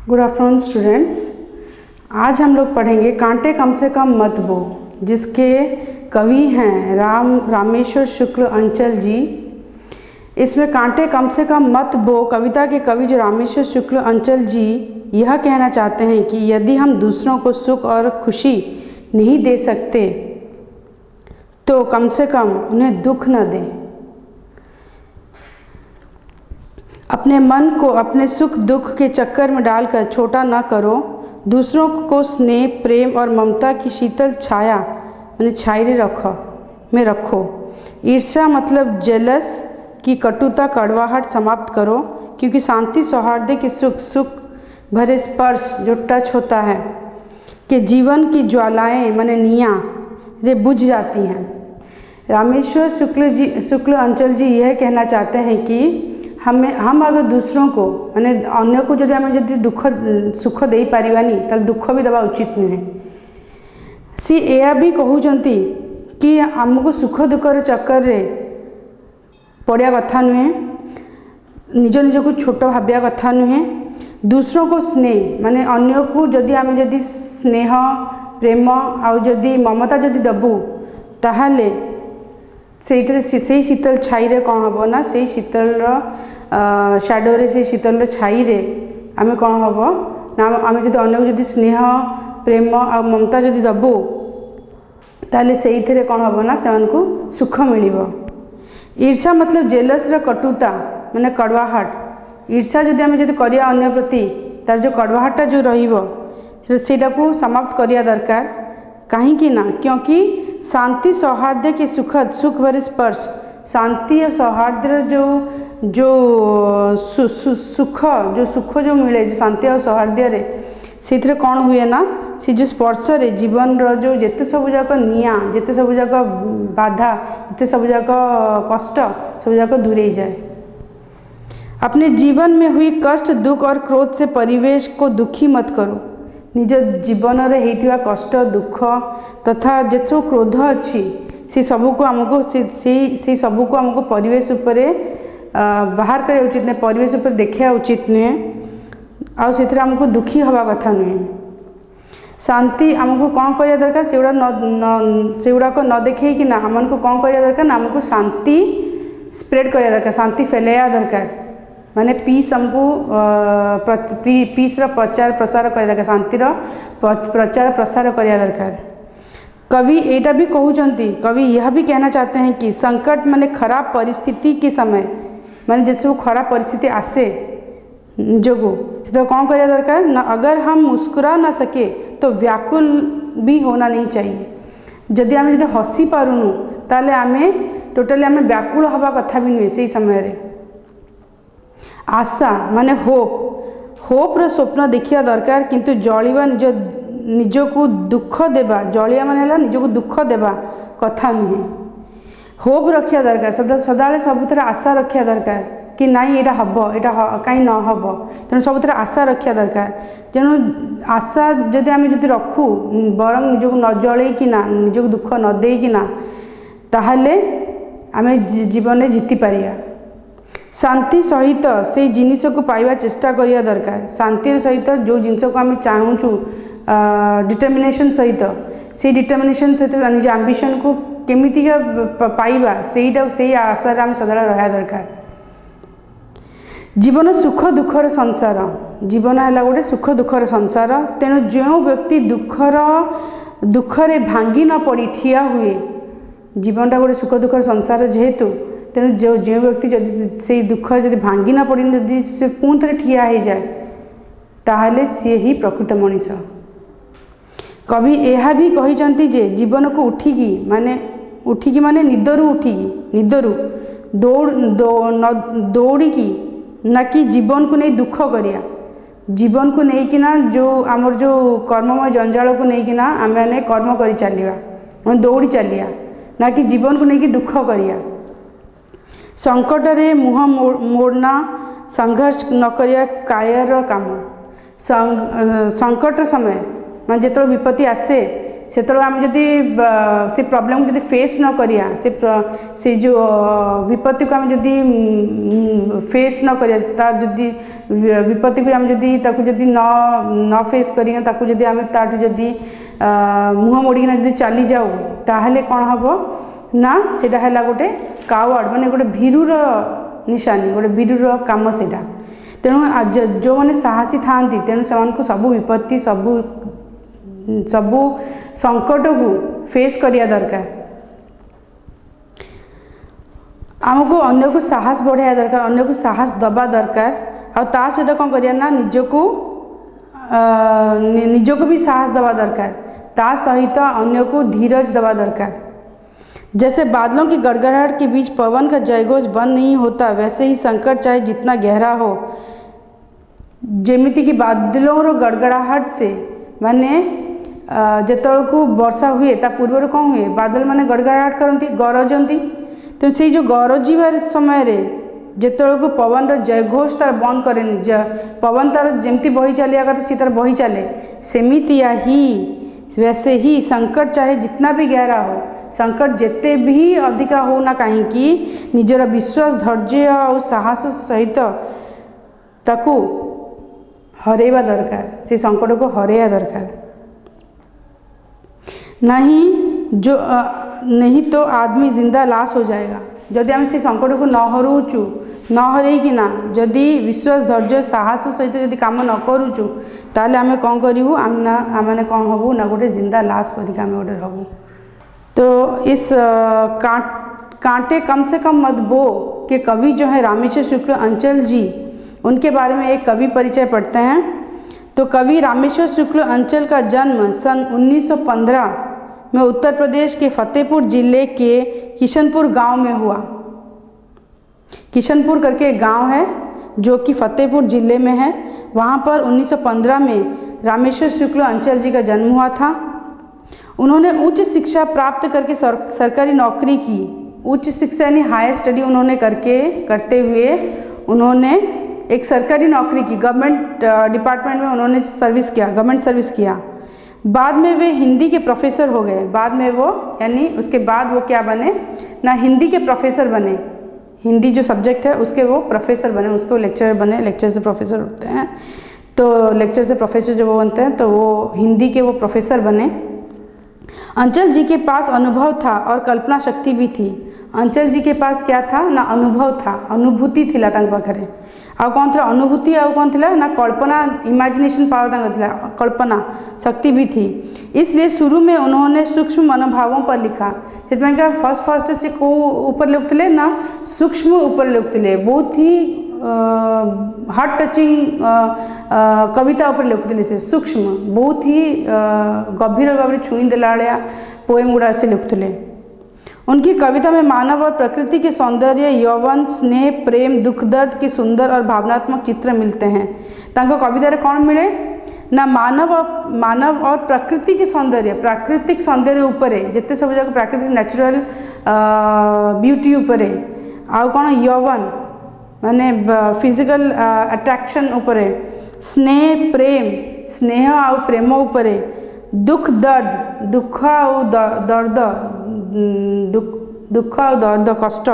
Good afternoon students. आज हम लोग पढ़ेंगे कांटे कम से कम मत बो, जिसके कवि हैं रामेश्वर शुक्ल अंचल जी। इसमें कांटे कम से कम मत बो कविता के कवि जो रामेश्वर शुक्ल अंचल जी यह कहना चाहते हैं कि यदि हम दूसरों को सुख और खुशी नहीं दे सकते तो कम से कम उन्हें दुख न दें। अपने मन को अपने सुख दुख के चक्कर में डालकर छोटा न करो। दूसरों को स्नेह प्रेम और ममता की शीतल छाया छायरे रखो। ईर्ष्या मतलब जेलस की कटुता कड़वाहट समाप्त करो, क्योंकि शांति सौहार्द के सुख भरे स्पर्श जो टच होता है कि जीवन की ज्वालाएं नियाँ ये बुझ जाती हैं। रामेश्वर शुक्ल अंचल जी यह कहना चाहते हैं कि हम अगर दूसरों को अन्य को जदि आम जदि सुख दे पारिबानी ताल दुख भी देवा उचित नुहे। सी यह भी कहते कि आमको सुख दुखर चक्कर रे पड़ा कथा नुहे, निज को छोट भाविया कथा नुहे। दूसरों को स्नेह अन्य को जदि आम जदि स्नेह प्रेम आउ जदि ममता जदि दबू ताहले से शीतल छाई कौन हम ना से शीतल शैडोरे से शीतल छाई आम कौन हम ना आम जब अन्य को जदि स्नेह प्रेम आ ममता जदि दबू ताले से कौन हम ना से सुख मिल। ईर्ष्या मतलब जेलस कटुता कड़वाहट। ईर्ष्या जदि आम जब करिया अन्य प्रति तार जो कड़वाहटा जो रहीटा को समाप्त करिया दरकार। कहीं ना क्योंकि शांति सौहार्द के सुख भरे स्पर्श, शांति और सौहार्द जो सुख जो मिले जो शांति और सौहार्द से कौन हुए ना से जो स्पर्श रे जीवन जो जिते सब जाक निया जिते सब जाक बाधा जिते सब जाक कष्ट सब जाक दूरे जाए। अपने जीवन में हुई कष्ट दुख और क्रोध से परिवेश को दुखी मत करो। निज जीवन रे हेतिवा कष्ट दुख तथा जे सब क्रोध अच्छी से सबको आमको से सबको आमको परिवेश उपरे बाहर करे उचित नहीं, परिवेश उपर देखा उचित नुहे आ से आमको दुखी हवा कथा नुहे। शांति आमको कौन करिया दरकार सेगुड़ाक न देखे कि ना आमको कौन करिया दरकार ना आमको शांति स्प्रेड करिया दरकार, शांति फैलाया दरकार। माने पीस हमको पीस प्रचार प्रसार करिया दरकार, शांतिर प्रचार प्रसार करिया दरकार। कवि एटा भी कहते, कवि यह भी कहना चाहते हैं कि संकट खराब परिस्थिति के समय जब सब खराब परिस्थिति आसे जोगो तो कौन करिया दरकार ना, अगर हम मुस्कुरा ना सके तो व्याकुल भी होना नहीं चाहिए। जदि आम जब हसी पारुनु ताले आमे टोटाली आमे व्याकुल हवा कथा भी नुहे। से समय रे आशा होप स्वप्न देखिया दरकार, किंतु जलिबा निज को दुख देवा जलिया निज को दुख देवा कथा नुहे। होप रखिया दरकार, सदा सबुथ आशा रखिया दरकार कि नाई एटा हम एटा कहीं न हम, तेणु सबुथ आशा रखिया दरकार। तेणु आशा जदि आम जदि रखू बरং निज को न जलैकिना निज को दुख न देकिना ताहले आम जीवन में जीति पारिया। शांति सहित से जिनिस को पाइबा चेष्टा करिया दरकार। शांति सहित जो जिनस को आम चाहूँ डिटर्मिनेशन सहित से डिटर्मिनेशन सहित निज आंबिशन को केमिति पाइबा से आशा आम सदा रहा दरकार। जीवन सुख दुखर संसार, जीवन है गोटे सुख दुखर संसार। तेणु जो व्यक्ति दुखरे भांगी न पड़ी ठिया हुए, जीवनटा गोटे सुख दुखर संसार जेहेतु तेणु जो व्यक्ति जदि से दुख जदि भांगी न पड़ी जदि से पुणी थे ठिया हो जाए ताहले सी ही प्रकृत मनीष। कवि यह भी कहते जे जीवन को उठिकी माने निदरू उठिकी निदरू दौड़िकी ना कि जीवन को नहीं दुख करिया। जीवन को लेकिना जो आमर जो कर्ममय जंजाल को लेकिना आम कर्म कर चलिया दौड़ी चलिया, ना कि जीवन को लेकिन दुख करिया। संकट रे मुँह मोड़ना संघर्ष न करिया कायर काम। संकट समय जो विपत्ति आसे से आम जदि से प्रॉब्लम को जदि फेस न करिया से जो विपत्ति को आम जदि फेस न करिया तार जदि विपत्ति को आम जदि ताकू जदि न फेस करिया ताकू जदि आम ताठू जदि मुँह मोड़िकिना जदि चली जाऊ ताहले कौन हम ना सेटा है गोटे कावर्ड माने गोटे भीरुर निशानी गोटे भीरुर काम सेटा। तेणु जो मैंने साहसी था तेणु से सबू विपत्ति सबू सबू संकट को फेस करिया दरकार। आमको अन्य को साहस बढ़ाया दरकार अन्य को साहस दबा दरकार और ता सहित कौन करिया ना निजको भी साहस दबा दरकार ता सहित अन्य को धीरज दबा दरकार। जैसे बादलों की गड़गड़ाहट के बीच पवन का जयघोष बंद नहीं होता वैसे ही संकट चाहे जितना गहरा हो जेमिति कि बादलों गड़गड़ाहट से माने जेतल को वर्षा हुए ता पूर्व कौन हुए बादल माने गड़गड़ाहट करती गरजती तो से जो गरजार समय जेतल को पवन जयघोष तार बंद करे पवन तार जमती बही चलिया कथा सी तार बही चले सेमितिया ही वैसे ही संकट चाहे जितना भी गहरा हो संकट जिते भी अधिका हो ना कहीं निजर विश्वास धैर्य और साहस सहित ताकू हरेवा दरकार से संकट को हरेया दरकार नहीं तो आदमी जिंदा लाश हो जाएगा। जदि आम से संकट को न हरऊचु न हरईकिना जदि विश्वास धैर्य साहस सहित जदि काम न करूचु ताले आमे कौन करूँ आम कौन हबू ना गोटे जिंदा लाश परिका आम गोटे हबू। तो इस कांटे कम से कम मत बो के कवि जो है रामेश्वर शुक्ल अंचल जी उनके बारे में एक कवि परिचय पढ़ते हैं। तो कवि रामेश्वर शुक्ल अंचल का जन्म सन 1915 में उत्तर प्रदेश के फतेहपुर जिले के किशनपुर गांव में हुआ। किशनपुर करके एक गांव है जो कि फतेहपुर जिले में है। वहाँ पर 1915 में रामेश्वर शुक्ल अंचल जी का जन्म हुआ था। उन्होंने उच्च शिक्षा प्राप्त करके सरकारी नौकरी की। उच्च शिक्षा यानी हायर स्टडी उन्होंने करते हुए उन्होंने एक सरकारी नौकरी की गवर्नमेंट डिपार्टमेंट में उन्होंने गवर्नमेंट सर्विस किया। बाद में वे हिंदी के प्रोफेसर हो गए। बाद में वो यानी उसके बाद वो क्या बने ना हिंदी के प्रोफेसर बने। हिंदी जो सब्जेक्ट है उसके वो प्रोफेसर बने उसको लेक्चरर बने। लेक्चर से प्रोफेसर होते हैं तो लेक्चर से प्रोफेसर जब वो बनते हैं तो वो हिंदी के वो प्रोफेसर बने। अंचल जी के पास अनुभव था और कल्पना शक्ति भी थी। अंचल जी के पास क्या था ना अनुभव था अनुभूति थिला तांक पाखरे आ कौन था अनुभूति आ कौन थिला ना कल्पना इमेजिनेशन पावर तांक थिला कल्पना शक्ति भी थी। इसलिए शुरू में उन्होंने सूक्ष्म मनोभावों पर लिखा। से फर्स्ट से को ऊपर लिखते ना सूक्ष्म ऊपर लिखते बहुत ही हार्ट टचिंग कविता ऊपर लिखुले से सूक्ष्म बहुत ही गभीर भाव में छुई देला भाया पोएम गुड़ा से लिखुले। उनकी कविता में मानव और प्रकृति के सौंदर्य यौवन स्नेह प्रेम दुख दर्द के सुंदर और भावनात्मक चित्र मिलते हैं। तांको कवितारे कौन मिले ना मानव और प्रकृति के सौंदर्य प्राकृतिक सौंदर्य उपरे जिते सब जगह प्राकृतिक नेचुरल ब्यूटी उपरे आउ कौन यौवन माने फिजिकल अट्रैक्शन उपरे स्नेह प्रेम स्नेह आउ प्रेम उपरे दुख दर्द दुख आउ दर्द दुख और दर्द कष्ट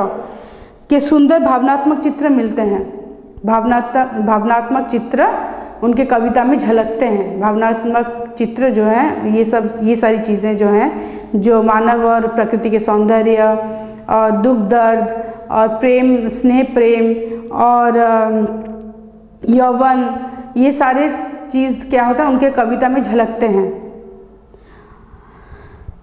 के सुंदर भावनात्मक चित्र मिलते हैं। भावनात्मक चित्र उनके कविता में झलकते हैं। भावनात्मक चित्र जो है ये सारी चीज़ें जो हैं जो मानव और प्रकृति के सौंदर्य और दुख दर्द और प्रेम स्नेह प्रेम और यौवन ये सारे चीज़ क्या होता है उनके कविता में झलकते हैं।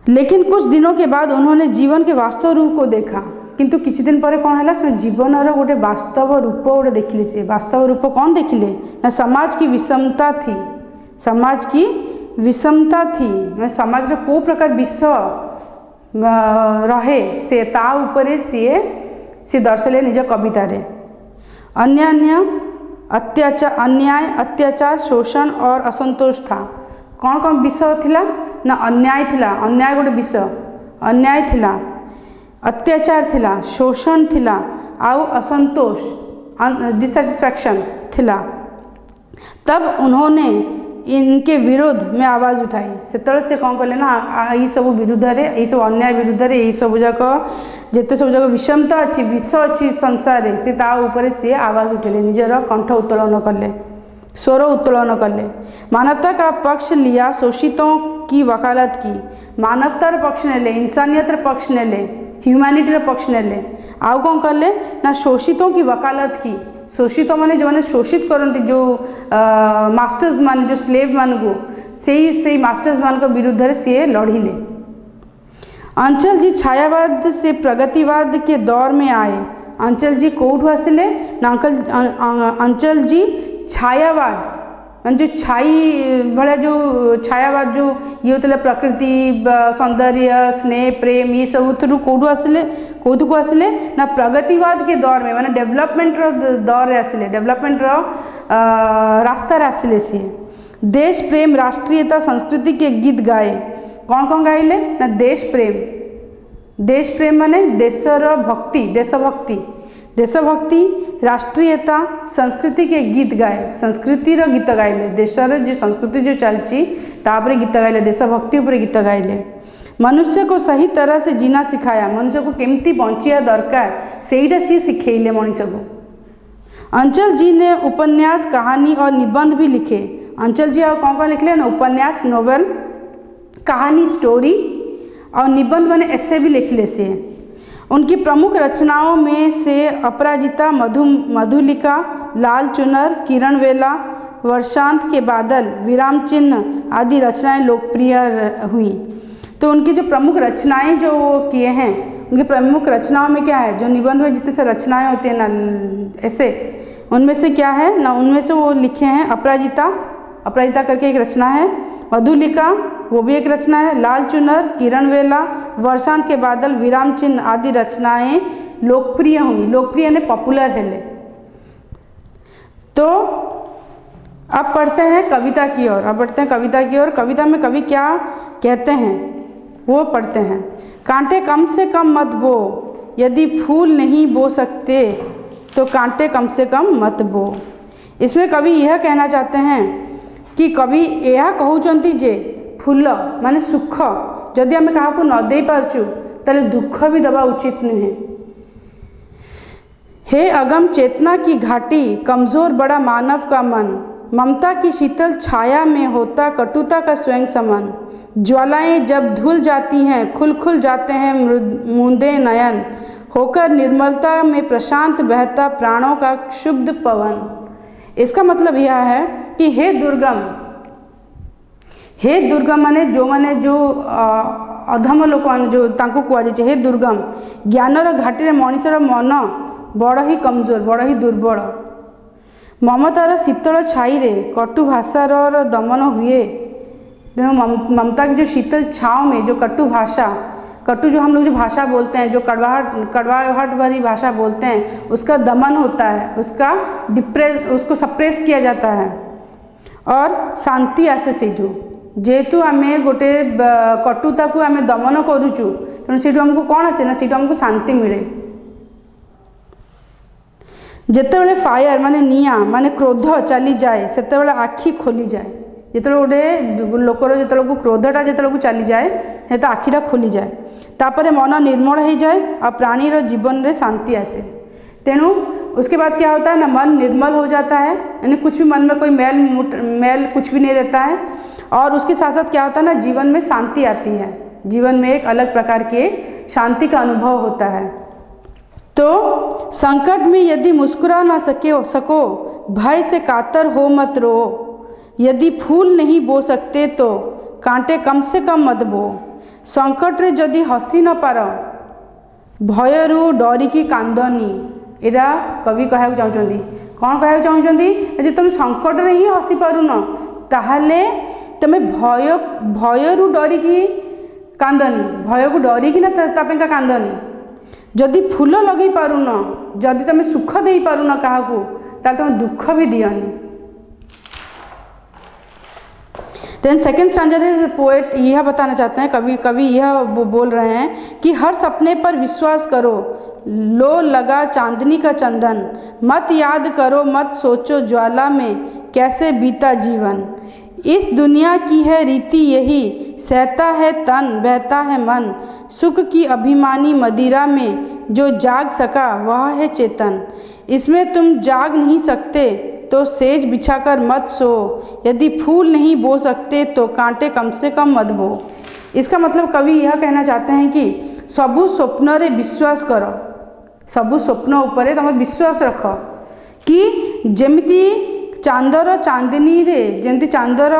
लेकिन कुछ दिनों के बाद उन्होंने जीवन के वास्तव रूप को देखा। किंतु किछि दिन पर कौन है जीवन गोटे वास्तव रूप गोटे देखिले। से वास्तव रूप कौन देखिले ना समाज की विषमता थी। समाज की विषमता थी मैं समाज को प्रकार विष रहे से ता उपरे सी दर्शले निज कवितारे। अन्याय अत्याचार शोषण और असंतोष था। कौन कौन विष थिला ना अन्याय थिला अन्याय गोटे विष अन्याय थिला अत्याचार थिला शोषण थिला आउ असंतोष डिसैटिस्फैक्शन थिला। तब उन्होंने इनके विरोध में आवाज़ उठाई से कौन कले ना यही सब विरुद्ध यही सब अन्याय विरुद्ध यही सब जाक जिते सब जाक विषमता अच्छी विष अच्छी संसार से ऊपर सी आवाज़ उठेले निजर कंठ उत्तोलन कले स्वर उत्तोलन कले। मानवता का पक्ष लिया शोषितों की वकालत की मानवतार पक्ष नेले इंसानियतर पक्ष नेले ह्यूमैनिटीर पक्ष नेले आउ कौन कले ना शोषितों की वकालत की शोषित माने जो मैंने शोषित करती जो मास्टर्स मान जो स्लेव मान को से मास्टर्स मान को विरुद्ध सी लड़िले। अंचल जी छायावाद से प्रगतिवाद के दौर में आए। अंचल जी कौटू आसिले ना अंचल जी छायावाद मान जो छाई भाया जो छायावाद जो ये होता प्रकृति सौंदर्य स्नेह प्रेम ये सब कौटू आसिले कौतु को आसिले ना प्रगतिवाद के दौर में माने डेवलपमेंट दौर रे आसिले डेवलपमेंट रास्ता आसिले सी देश प्रेम राष्ट्रीयता संस्कृति के गीत गाए। कौन कौन गाइले ना देश प्रेम माने देशर भक्ति देशभक्ति राष्ट्रीयता संस्कृति के गीत गाए संस्कृतिर गीत गाइले देशर जो संस्कृति जो चलती तापरे गीत गाइले देशभक्ति उपर गीत गाइले। मनुष्य को सही तरह से जीना सिखाया मनुष्य को केमती बंचिया दरकार सेटा सी सिखेले मनीष को। अंचल जी ने उपन्यास कहानी और निबंध भी लिखे। अंचल जी और कौन कौन लिखले ना उपन्यास नोवेल कहानी स्टोरी और निबंध माने ऐसे भी लिखले से। उनकी प्रमुख रचनाओं में से अपराजिता मधुलिका लाल चुनर किरण वेला वर्षांत के बादल विराम चिन्ह आदि रचनाएं लोकप्रिय हुई। तो उनकी जो प्रमुख रचनाएं जो वो किए हैं उनकी प्रमुख रचनाओं में क्या है जो निबंध में जितने से रचनाएं होती हैं ना ऐसे उनमें से क्या है ना उनमें से वो लिखे हैं अपराजिता करके एक रचना है मधुलिका वो भी एक रचना है लाल चुनर किरण वेला वर्षांत के बादल विराम चिन्ह आदि रचनाएं लोकप्रिय हुई लोकप्रिय ने पॉपुलर है। तो अब पढ़ते हैं कविता की ओर कविता में कवि क्या कहते हैं वो पढ़ते हैं। कांटे कम से कम मत बो यदि फूल नहीं बो सकते तो कांटे कम से कम मत बो। इसमें कवि यह कहना चाहते हैं कि कवि यह कहउचंती जे फूल माने सुख जदि आम क्या न दे पारचु ताले दुख भी दबा उचित नुहे। हे अगम चेतना की घाटी कमज़ोर बड़ा मानव का मन ममता की शीतल छाया में होता कटुता का स्वयं समान। ज्वालाएं जब धुल जाती हैं खुल जाते हैं मूंदे नयन होकर निर्मलता में प्रशांत बहता प्राणों का शुद्ध पवन। इसका मतलब यह है कि हे दुर्गम माने जो अधम लोक मैंने जो तांको कुआ जाए हे दुर्गम ज्ञानर घाटी मनीषर मन बड़ ही कमजोर बड़ ही दुर्बल। ममतार शीतल छाई रे कटु भाषार दमन हुए। तेणु ममता की जो शीतल छाँव में जो कटु जो हम लोग जो भाषा बोलते हैं जो कड़वाहट भरी भाषा बोलते हैं उसका दमन होता है उसको सप्रेस किया जाता है और शांति आसे सेठू जेहेतु आम गोटे कटुता को आम दमन करुचु तेणु से हमको कौन आसे ना से हमको शांति मिले। जितेबाला फायर माने निया माने क्रोध चली जाए से आखि खोली जाए जिते गोटे लोकर जो क्रोधटा जो चली जाए से आखिटा खोली जाए तापर मन निर्मल हो जाए और प्राणीर जीवन में शांति आसे। तेणु उसके बाद क्या होता है ना मन निर्मल हो जाता है यानी कुछ भी मन में कोई मैल कुछ भी नहीं रहता है और उसके साथ साथ क्या होता है ना जीवन में शांति आती है जीवन में एक अलग प्रकार की शांति का अनुभव होता है। तो संकट में यदि मुस्कुरा ना सको भय से कातर हो मत रो यदि फूल नहीं बो सकते तो कांटे कम से कम मत बो। संकट रे जदि हसी न पार भयरू डरिकी कांदनी। एरा कवि कहना चाहते कौन कहना चाहते जे तुम संकट रे ही हसी पारुन ताहले तुम भयरू डरिकी कांदनी भय को डरिकी ना तापेका कांदनी। जदि फूल लगे पारुन जदि तुम सुख दे पारुन क्या ताल तुम दुख भी दियनी। देन सेकेंड स्टैंजर में पोएट यह बताना चाहते हैं कवि यह बोल रहे हैं कि हर सपने पर विश्वास करो लो लगा चांदनी का चंदन मत याद करो मत सोचो ज्वाला में कैसे बीता जीवन। इस दुनिया की है रीति यही, सहता है तन बहता है मन, सुख की अभिमानी मदिरा में जो जाग सका वह है चेतन। इसमें तुम जाग नहीं सकते तो सेज बिछाकर मत सो, यदि फूल नहीं बो सकते तो कांटे कम से कम मत बो। इसका मतलब कवि यह कहना चाहते हैं कि सबु स्वप्न रे विश्वास करो, सबु स्वप्न उपरे तुम विश्वास रख कि जेमिति चांदर चांदनी रे जेमती चांदर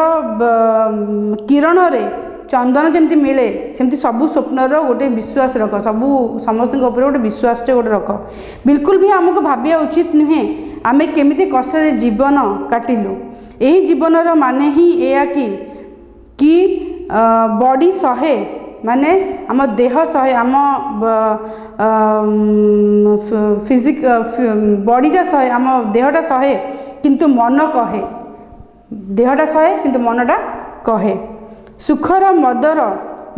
किरण रे चंदन जमती मिले सेमती सबु स्वप्नर गोटे विश्वास रख, सबू समस्त गोटे विश्वासटे गोटे रख। बिल्कुल भी आमको भाविया उचित नुहे आमे केमिति कष्ट जीवन काटिलु। यही जीवनर माने ही एया कि बॉडी सहे माने आम देह सहे आम फिजिक बॉडीटा सहे आम देहटा सहे किंतु मन कहे, देहटा सहे किंतु मनटा कहे। सुखर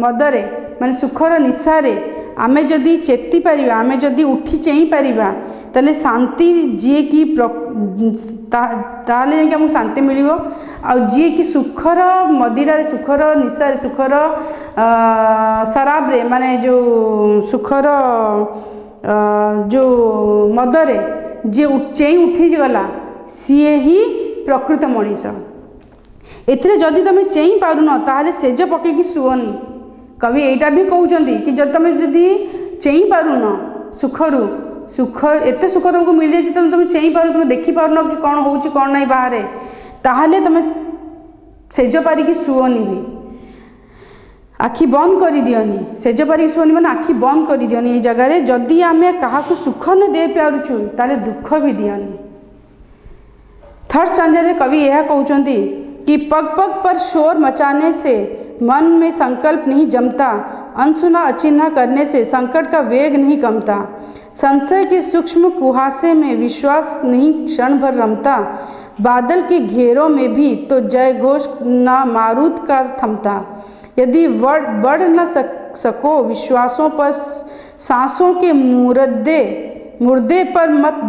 मदरे माने सुखर निशारे आमे जदि चेती पारिबा, आमे जदि उठी चेई पारिबा ताले शांति जी की ताले कि हमको शांति मिलिबो। आ जी की सुखर मदिरा सुखर निशारे सुखर शराब रे माने जो सुखर जो मदरे जे चेई उठी गला सी ही प्रकृत मनीष। एथिरे जदि तुम चेई पारुन ताहले सेज पकईकी शुओनी। कवि एटा भी कहउचंदी कि जब तुम जदि चेई पारुन सुखरु सुख एते सुख तुमको मिल जाए तो तुम चेई पार तुम देखी पारुन कि कौन होउची कौन नहीं बाहर ताहले तुम सेज पारिकी शुओनी भी। आखि बंद कर दियोनी, सेज पारिकी शुओनी माने आखि बंद कर दियोनी। ये जगह जदि आमे काहाकू सुख न दे पारुछु ताले दुख भी दियोनी। थर्ड स्टैंजा रे कवि यह कहउचंदी कि पग पग पर शोर मचाने से मन में संकल्प नहीं जमता, अनसुना अचिन्हा करने से संकट का वेग नहीं कमता, संशय के सूक्ष्म कुहासे में विश्वास नहीं क्षण भर रमता, बादल के घेरों में भी तो जय घोष न मारुत का थमता। यदि बढ़ न सको विश्वासों पर सांसों के मुर्दे पर मत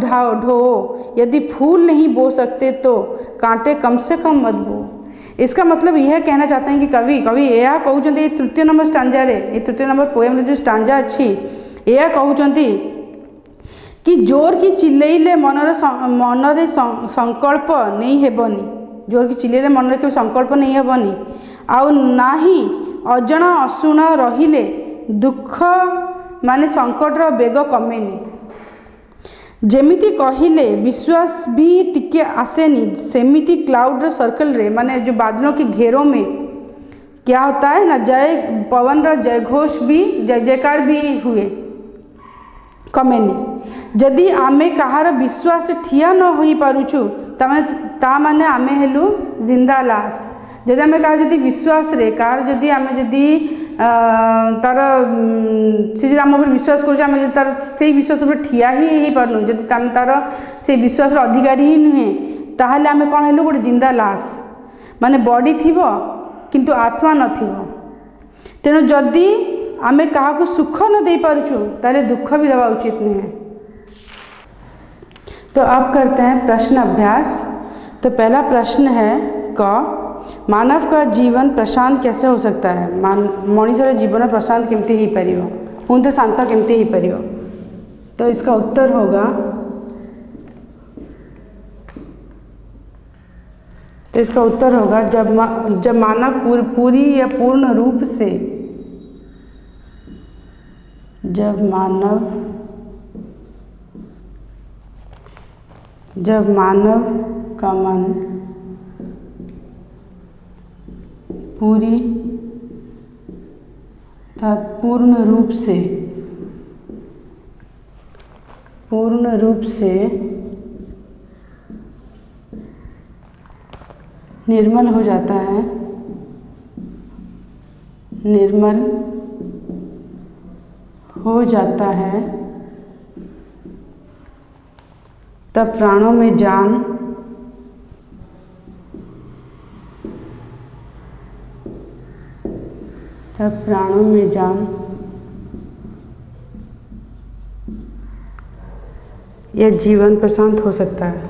ढो, यदि फूल नहीं बो सकते तो कांटे कम से कम मत बो। इसका मतलब यह कहना चाहते हैं कि कवि यह कहते तृतीय नंबर स्टांजा रे, ये तृतीय नंबर पोएम जो स्टांजा अच्छी यह कहते कि जोर की चिल्लेइले मनरे संकल्प नहीं हेबनी, जोर की चिल्लेइले मनरे के संकल्प नहीं हेबनी, आउ नाही अजणा अशुणा रहिले दुख माने संकटर बेग कमेनी। जेमिति कहिले विश्वास भी टिके आसेनी, सेमिति क्लाउड सर्कल रे माने जो बादलों के घेरों में क्या होता है ना जय पवन रा जय घोष भी जय जयकार भी हुए कमेनी। जदि आमे कहार विश्वास ठिया न होई पारुछु ता माने आमे हेलु जिंदा लाश। जदि आमे कहार जदि विश्वास रे कहार जदि आमे जदि तार से आम उपर विश्वास करें तार से विश्वास पर ठिया ही पारनु, जदि तार से विश्वास अधिकारी ही नुहे ताहले आमे कौन हेलु गोटे जिंदा लाश माने बॉडी थिबो किंतु आत्मा नथिबो। तेणु जदि आमे काहाकू सुख न दे पारुछु ताले दुख भी देवा उचित नहीं है। तो अब करते हैं प्रश्न अभ्यास। तो पहला प्रश्न है क मानव का जीवन प्रशांत कैसे हो सकता है, मनुष्य जीवन प्रशांत केमती ही परियो पुन तो शांत केमती ही परियो। तो इसका उत्तर होगा जब मानव पूरी या पूर्ण रूप से जब मानव का मन पूरी पूर्ण रूप से निर्मल हो जाता है, तब प्राणों में जान यह जीवन प्रशांत हो सकता है।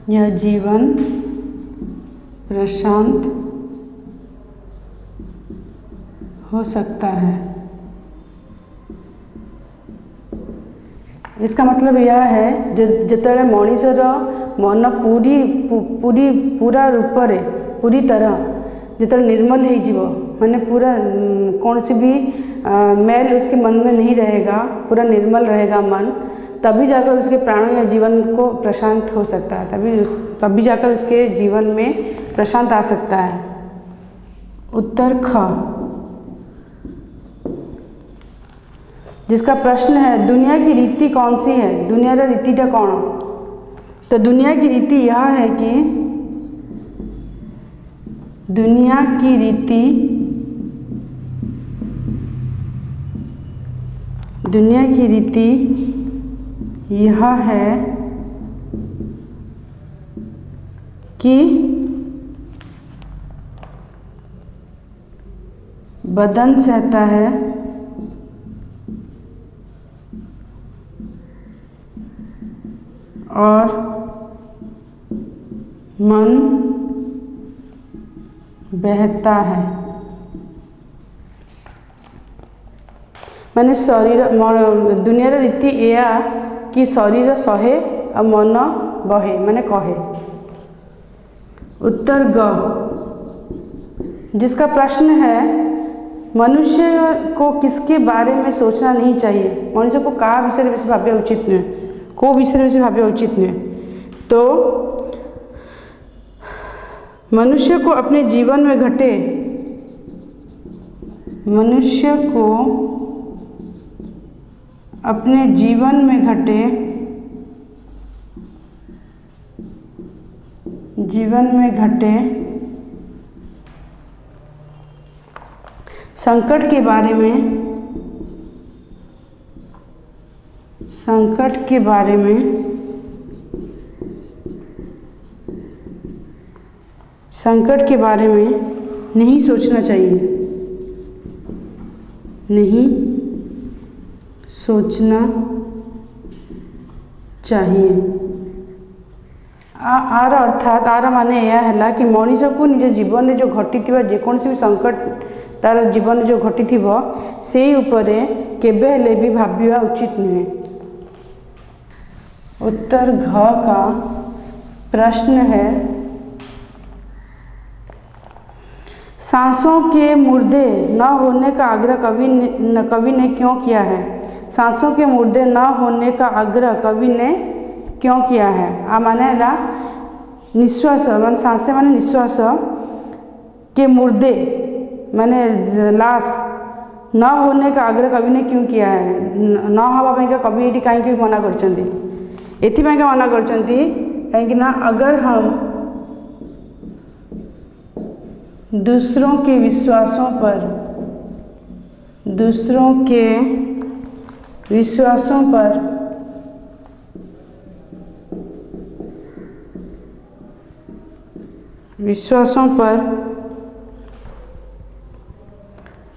यह जीवन प्रशांत हो सकता है। इसका मतलब यह है जितेबाला मनीषर मन पूरा रूप रे पूरी तरह जिते निर्मल हो माने पूरा कौन सी भी मैल उसके मन में नहीं रहेगा, पूरा निर्मल रहेगा मन, तभी जाकर उसके प्राणों या जीवन को प्रशांत हो सकता है, तभी जाकर उसके जीवन में प्रशांत आ सकता है। उत्तर ख, जिसका प्रश्न है दुनिया की रीति कौन सी है, दुनिया रा रीतिटा कौन। तो दुनिया की रीति यह है कि दुनिया की रीति यह है कि बदन सहता है और मन बहता है। माने शरीर दुनिया रीति या कि शरीर सहे और मन बहे माने कहे। उत्तर ग, जिसका प्रश्न है मनुष्य को किसके बारे में सोचना नहीं चाहिए, मनुष्य को क्या विषय में भाव्य उचित नुहे, को विषय में भाव्य उचित नुहे। तो मनुष्य को अपने जीवन में घटे, मनुष्य को अपने जीवन में घटे संकट के बारे में नहीं सोचना चाहिए, नहीं सोचना चाहिए। आर अर्थात आर माने यह है कि मनीष को निज जीवन में जो घटी जेकोसी भी संकट तार जीवन जो घटी से उपरे केबे हेले भी भाविया उचित नुहे। उत्तर घ का प्रश्न है सांसों के मुर्दे न होने का आग्रह कवि ने क्यों किया है। सांसों के मुर्दे न होने का आग्रह कवि ने क्यों किया है। आ माने ला निश्वास मान सांसे माने निश्वास के मुर्दे माने लाश न होने का आग्रह कवि ने क्यों किया है। न हवा कवि ये कहीं मना कर मना कर कहीं अगर हम दूसरों के विश्वासों पर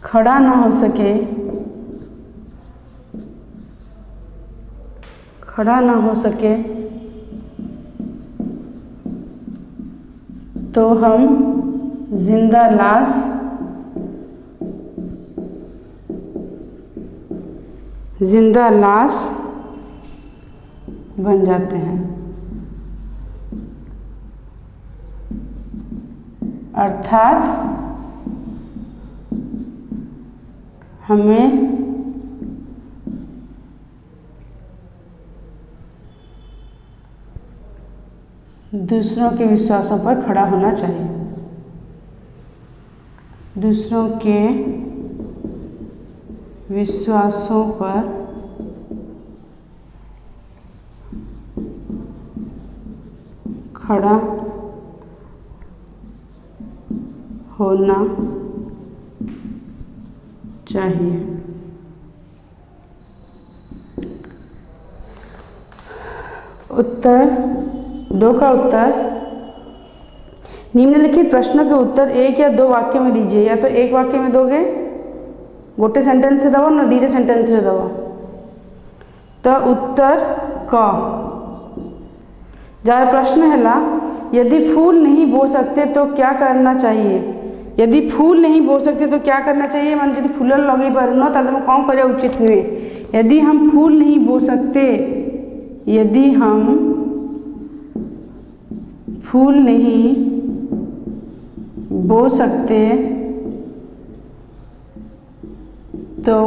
खड़ा ना हो सके तो हम जिंदा लाश बन जाते हैं। अर्थात हमें दूसरों के विश्वासों पर खड़ा होना चाहिए। दूसरों के विश्वासों पर खड़ा होना चाहिए। उत्तर 2 का उत्तर निम्नलिखित प्रश्नों के उत्तर 1 या 2 वाक्य में दीजिए। या तो 1 वाक्य में दोगे, गोटे सेंटेंस से दबो ना 2 सेंटेंस से दबो। तो उत्तर क जहाँ प्रश्न है यदि फूल नहीं बो सकते तो क्या करना चाहिए। यदि फूल नहीं बो सकते तो क्या करना चाहिए मान यदि फूल लगे पारुन ताले कौन करा उचित नुहे। यदि हम फूल नहीं बो सकते, यदि हम फूल नहीं बो सकते तो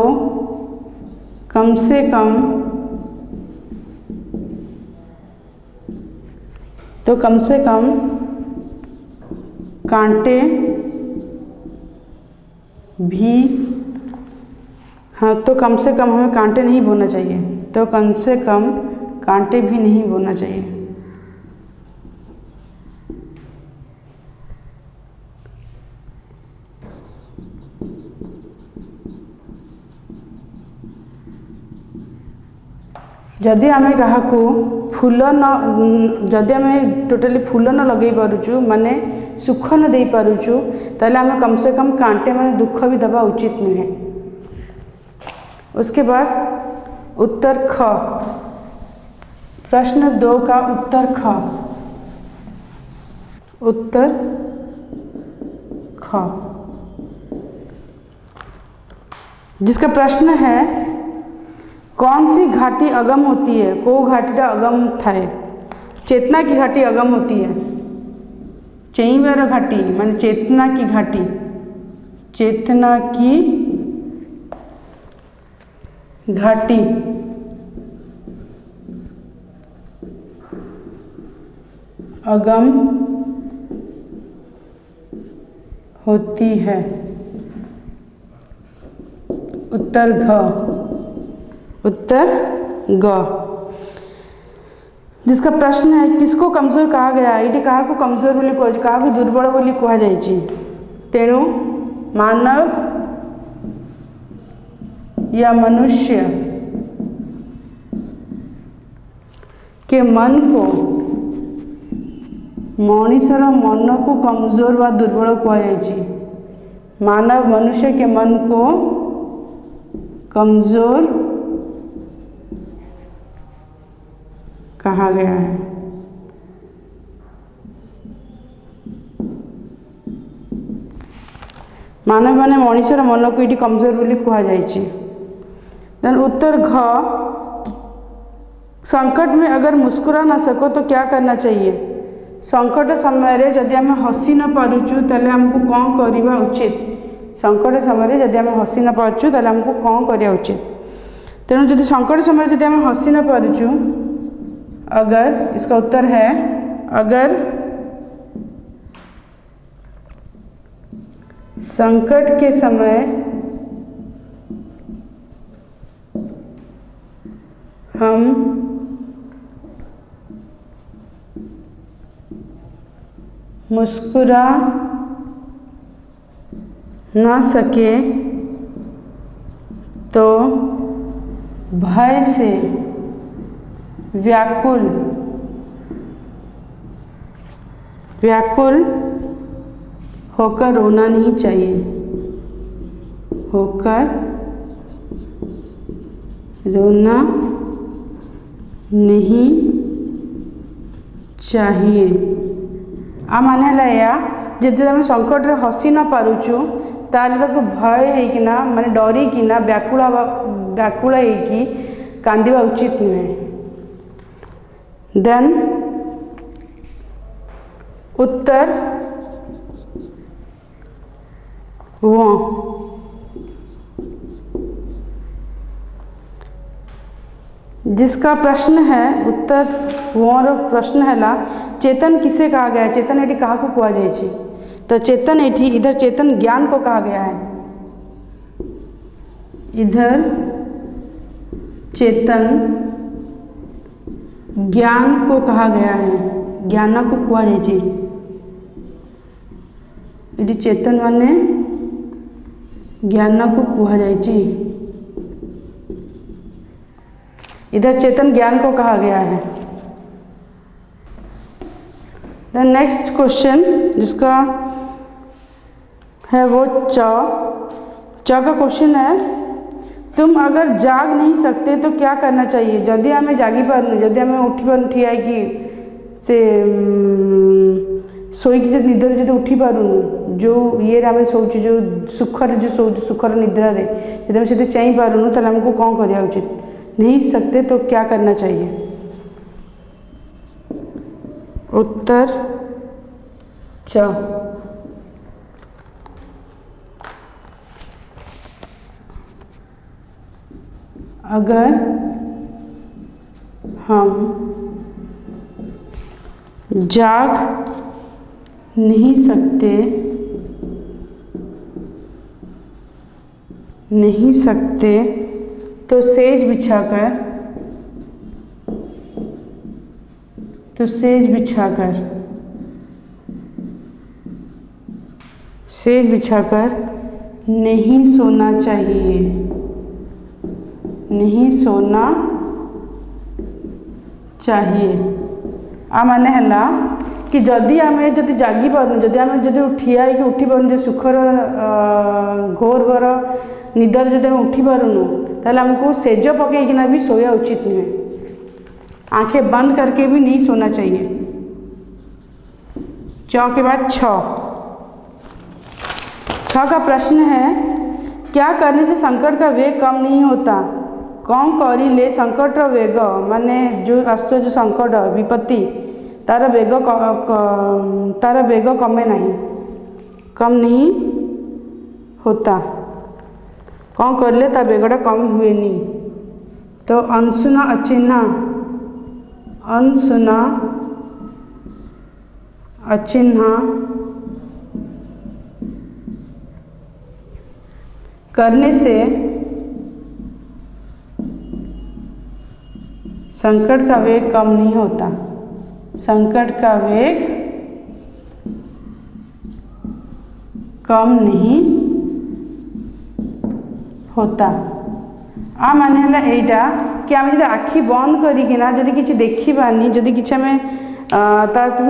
कम से कम कांटे भी, हाँ तो कम से कम हमें कांटे नहीं बोना चाहिए, तो कम से कम कांटे भी नहीं बोना चाहिए। जदि आम क्या फूल न जदि आम टोटाली फूल न लगे पारुचु माने सुख न दे पारुचु ताले आम कम से कम कांटे माने दुख भी दबा उचित नुहे। उसके बाद उत्तर ख, प्रश्न 2 का उत्तर ख, उत्तर ख जिसका प्रश्न है कौन सी घाटी अगम होती है। को घाटी अगम थाए। चेतना की घाटी अगम होती है। चेईबार घाटी माने चेतना की घाटी, चेतना की घाटी अगम होती है। उत्तर घ, उत्तर ग जिसका प्रश्न है किसको कमजोर कहा गया। ये क्या कमजोर बोली कह क्या दुर्बल बोली कह जाए। तेणु मानव या मनुष्य के मन को मनीषर मन को कमजोर व दुर्बल कह जाए। मानव मनुष्य के मन को कमजोर कहा गया है। मानव माने मनीषर मन को ये कमजोर बोली कह जाए। देन उत्तर घ, संकट में अगर मुस्कुरा ना सको तो क्या करना चाहिए। संकट समय रे जदि आम हसी न पारुचु ताले हमको कौन करवा उचित। संकट समय जदि आम हसी न पारुचु ताले हमको कौन करवा उचित। तेणु जदि संकट समय जदि आम हसी न पारुचु, अगर इसका उत्तर है अगर संकट के समय हम मुस्कुरा ना सके तो भय से व्याकुल होकर रोना नहीं चाहिए। होकर रोना नहीं चाहिए। आ माने या जदि आम संकट रे हसी न पारुचु ताले ताको भय होइकिना माने डरिकिना व्याकुल होइकी कांदिबा उचित नुहे। देन उत्तर वो जिसका प्रश्न है उत्तर वोर प्रश्न है चेतन किसे कहा गया है। चेतन ये क्या कह जाए। तो चेतन ये इधर चेतन ज्ञान को कहा गया है। इधर चेतन ज्ञान को कहा गया है। ज्ञान को कह जाए। ये चेतन माने ज्ञान को कह जाए। इधर चेतन ज्ञान को कहा गया है। द नेक्स्ट क्वेश्चन जिसका है वो च का क्वेश्चन है तुम अगर जाग नहीं सकते तो क्या करना चाहिए। जदि आम जागी पारनु, जदि आम उठी पारनु ठिया कि से शोक निदर जो उठी पारूनु जो ये आम शोचु जो सुखर जो शोचु सुखर निद्रा जब हम से चाह पारूनु तो हमको कौन करवा उचित नहीं सकते तो क्या करना चाहिए। उत्तर च। अगर हम जाग नहीं सकते तो सेज बिछाकर नहीं सोना चाहिए। आ माने हला कि जदि आमे जदि जागी पारनु जदि आमे जदि ठिया होइके उठी पारनु जे सुखर घोर बर निदर जदि हम उठी पारुनु ताहले हमको सेज पकईकिना भी सोया उचित नहीं है। आंखें बंद करके भी नहीं सोना चाहिए। च के बाद छ का प्रश्न है क्या करने से संकट का वेग कम नहीं होता। कौन करिले संकट वेग माने जो आसुच जो संकट विपत्ति तार वेग कम नहीं होता। कौन करले ता वेगटा कम हुए नहीं। तो अनसुना अचिन्हा करने से संकट का वेग कम नहीं होता। संकट का वेग कम नहीं होता। आ माने हला एटा कि आम जब आखि बंद करिकिना जदि किछि देखिबानी जदि किछि आमे ताकू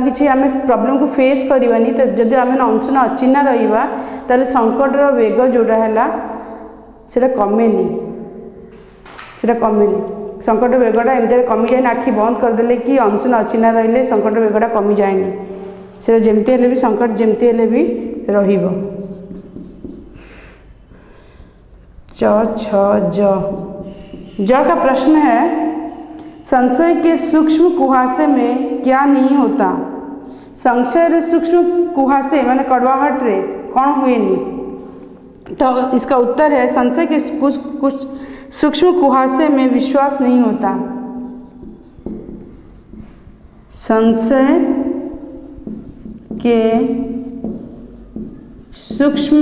किछि आमे प्रॉब्लम को फेस करिबानी तो जदि आमे अनसुना अचिन्हा रहिबा ताले संकटर वेग जोड़ा हैला सेटा कमेनी संकट वेगटा एमती कमी जाए आखि बंद करदे कि अनसुना अचिन्हा रहिले संकट वेगटा कमी जाएनी से जमती हेले भी संकट जमती हेले भी रहिबो। ज का प्रश्न है संशय के सूक्ष्म कुहासे में क्या नहीं होता। संशय रे सूक्ष्म कुहासे माने कड़वाहट रे कौन हुए नहीं। तो इसका उत्तर है संशय के कुछ सूक्ष्म कुहासे में विश्वास नहीं होता। संशय के सूक्ष्म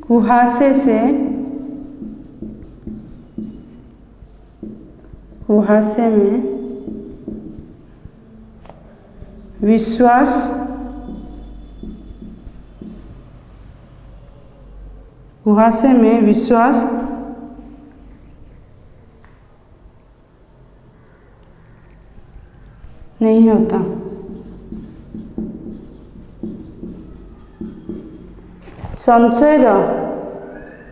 कुहासे में विश्वास नहीं होता। संशय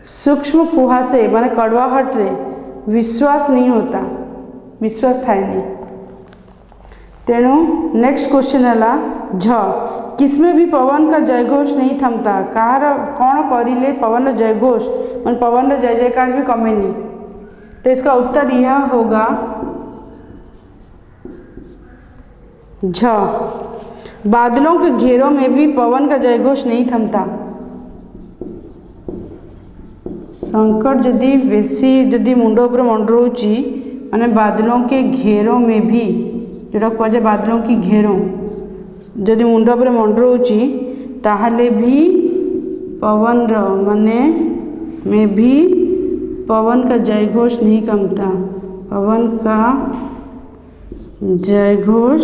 सूक्ष्म कुहासे माने कड़वाहट रे विश्वास नहीं होता विश्वास थाए नहीं। तेणु नेक्स्ट क्वेश्चन है झ किसमें भी पवन का जयघोष नहीं थमता। कहार कौन करिले पवन जयघोष मान पवन जय जयकार भी कमे नहीं। तो इसका उत्तर यह होगा झ बादलों के घेरों में भी पवन का जयघोष नहीं थमता। संकट जदि बेसी जदि मुंड उपर मंडराउची माने बादलों के घेरों में भी जोटा कह बादलों की घेरों जदि मुंड उपर मंडराउची ताहले भी पवन माने में भी पवन का जयघोष नहीं कमता। पवन का जयघोष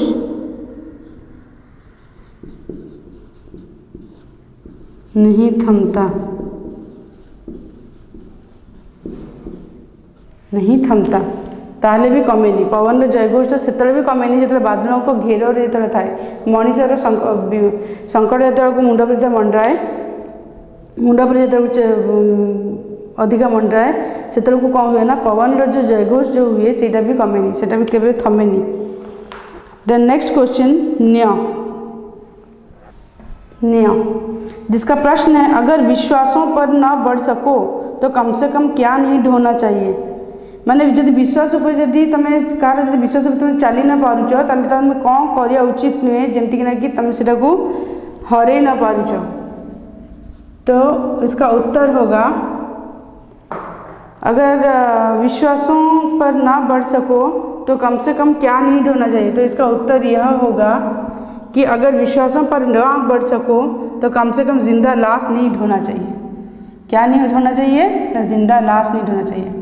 नहीं थमता ताहले भी कमेनी। पवन जयघोष से भी कमेनी जो बादलों को घेर जो थाए मनीषर संकट जो मुंड पर मंडराए मुंड पर जो अधिका मंडराए से को कौन हुए ना पवन जो जयघोष जो हुए सेटा भी कमेनी सेटा भी केबे थमेनी। देन नेक्स्ट क्वेश्चन न्य न्य जिसका प्रश्न है अगर विश्वासों पर न बढ़ सको तो कम से कम क्या नहीं ढोना चाहिए। माने जदि विश्वास उपर जदि तमे कार जदि विश्वास उपर तुम चली ना पारुछ ताले तुम कौन करिया उचित नुहे जेमति कि कि तुम सेटा को हरे न पारुछ। तो इसका उत्तर होगा अगर विश्वासों पर ना बढ़ सको तो कम से कम क्या नहीं ढोना चाहिए। तो इसका उत्तर यह होगा कि अगर विश्वासों पर ना बढ़ सको तो कम से कम जिंदा लाश नहीं ढोना चाहिए। क्या नहीं ढोना चाहिए ना जिंदा लाश नहीं ढोना चाहिए।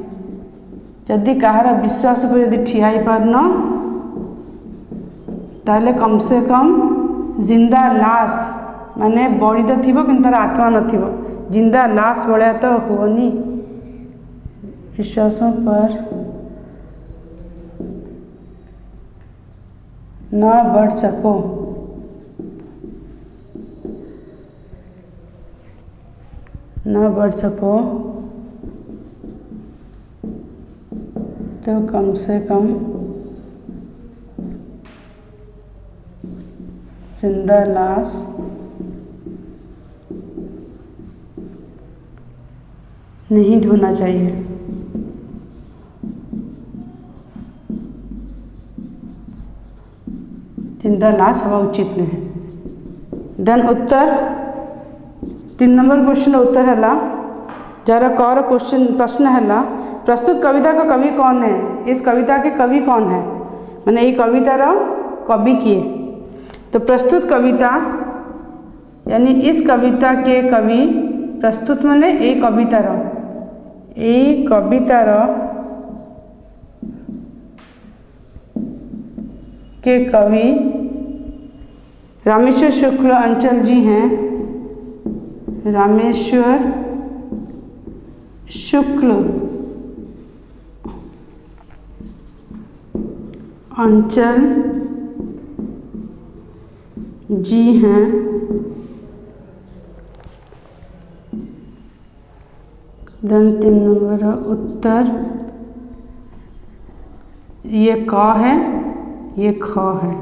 जदि कहार विश्वास पर यदि ठिया पारन ताले कम से कम जिंदा लाश माने बड़ी तो थी कि तार आत्मा नथिबो जिंदा लाश भाया तो हुओनी। विश्वासों पर न बढ़ सको न बढ़ सको तो कम से कम जिंदा लाश नहीं ढोना चाहिए। जिंदा लाश हवा उचित नहीं। देन उत्तर 3 नंबर क्वेश्चन उत्तर है जार कर क्वेश्चन प्रश्न है प्रस्तुत कविता का कवि कौन है। इस कविता के कवि कौन है माने ये कवितार कवि किए। तो प्रस्तुत कविता यानी इस कविता के कवि प्रस्तुत माने ये कवितार के कवि रामेश्वर शुक्ल अंचल जी हैं। रामेश्वर शुक्ल अंचल जी हैं। देन 3 नंबर उत्तर ये क है ये ख है।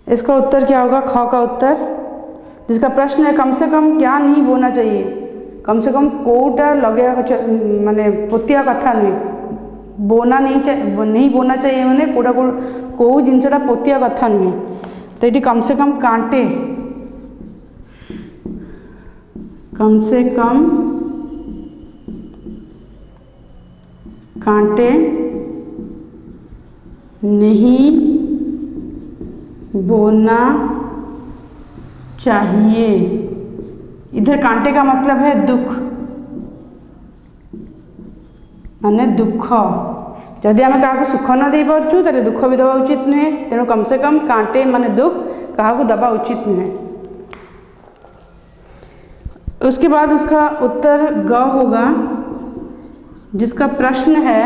इसका उत्तर क्या होगा ख का उत्तर जिसका प्रश्न है कम से कम क्या नहीं बोना चाहिए। कम से कम कोटा लगे माने पोतिया कथा नुहे बोना नहीं बोना चाहिए माने कोटा को जिनसा पोतिया कथा नुहे। तो ये कम से कम कांटे कम से कम कांटे नहीं बोना चाहिए। इधर कांटे का मतलब है दुख माने दुख जदि आम क्या सुख न दे पार्चु तेरे दुख भी दबा उचित नुहे। तेणु कम से कम कांटे माने दुख क्या दबा उचित नुहे। उसके बाद उसका उत्तर ग होगा जिसका प्रश्न है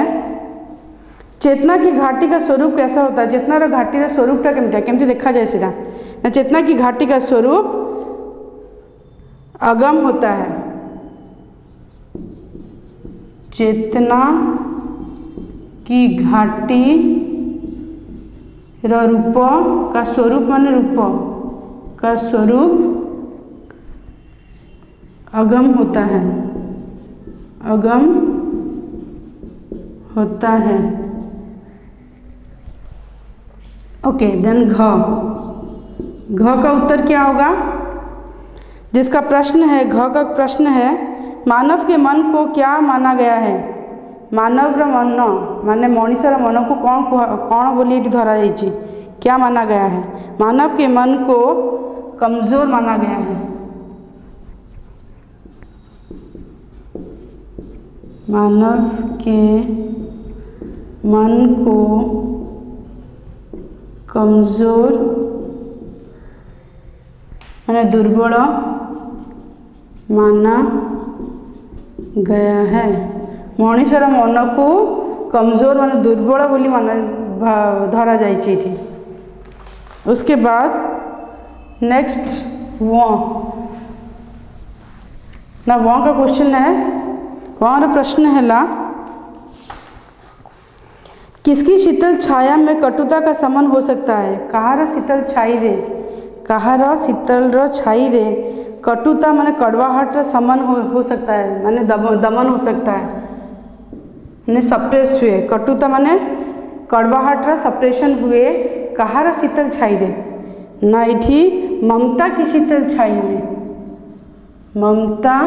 चेतना की घाटी का स्वरूप कैसा होता है। चेतना घाटी का स्वरूपटा केमती देखा जाए सीधा ना। चेतना की घाटी का स्वरूप अगम होता है। चेतना की घाटी रूप का स्वरूप माने रूप का स्वरूप अगम होता है। अगम होता है। ओके देन घ का उत्तर क्या होगा जिसका प्रश्न है घ का प्रश्न है मानव के मन को क्या माना गया है। मानव मन माने मनीषर मन को कौन बोली धरा जाइए क्या माना गया है। मानव के मन को कमज़ोर माना गया है। मानव के मन को कमज़ोर माने दुर्बल माना गया है। मनीषर मन को कमज़ोर माने दुर्बल बोली माना धरा जाइए। उसके बाद नेक्स्ट वो का क्वेश्चन है वहाँ प्रश्न है ला, किसकी शीतल छाया में कटुता का समन हो सकता है? कहार शीतल छाई रे, कहार शीतल र छाई रे कटुता माने कड़वाहट र समन हो सकता है, माने दमन हो सकता है, माने सप्रेस हुए। कटुता माने कड़वाहट र सप्रेशन हुए। कहार शीतल छाई रे ना इठी ममता की शीतल छाई में, ममता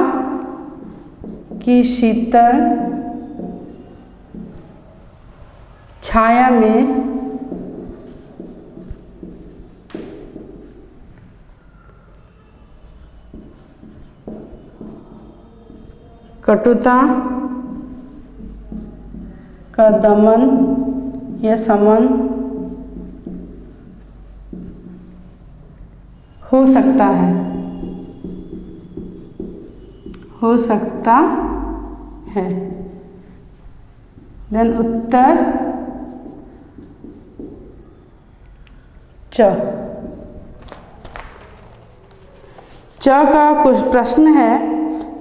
की शीतल छाया में कटुता का दमन या समन हो सकता है, हो सकता है। देन उत्तर च का कुछ प्रश्न है,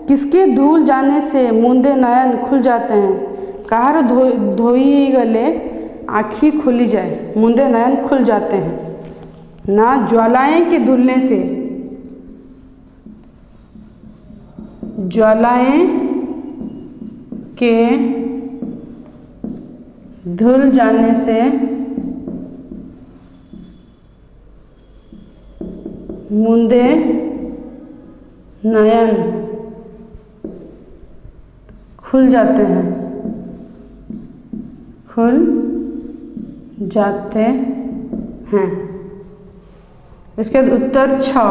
किसके धूल जाने से मूंदे नयन खुल जाते हैं? कहार धोई गले आँखी खुली जाए, मूंदे नयन खुल जाते हैं। ना ज्वालाएं के धुलने से, ज्वालाएं के धुल जाने से मूंदे नयन खुल जाते हैं, खुल जाते हैं। इसके बाद उत्तर 6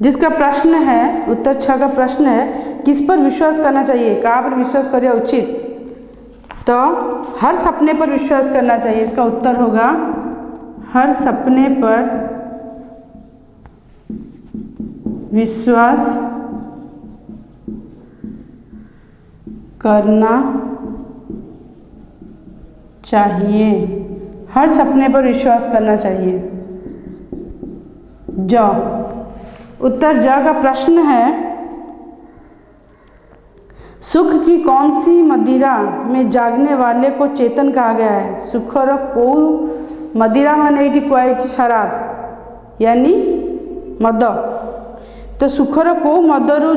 जिसका प्रश्न है, उत्तर 6 का प्रश्न है, किस पर विश्वास करना चाहिए? कहाँ पर विश्वास करें उचित? तो हर सपने पर विश्वास करना चाहिए। इसका उत्तर होगा हर सपने पर विश्वास करना चाहिए, हर सपने पर विश्वास करना चाहिए। ज उत्तर ज का प्रश्न है, सुख की कौन सी मदिरा में जागने वाले को चेतन कहा गया है? सुखर को मदिरा माने ये कुआई शराब यानी मद। तो सुखर को मदरू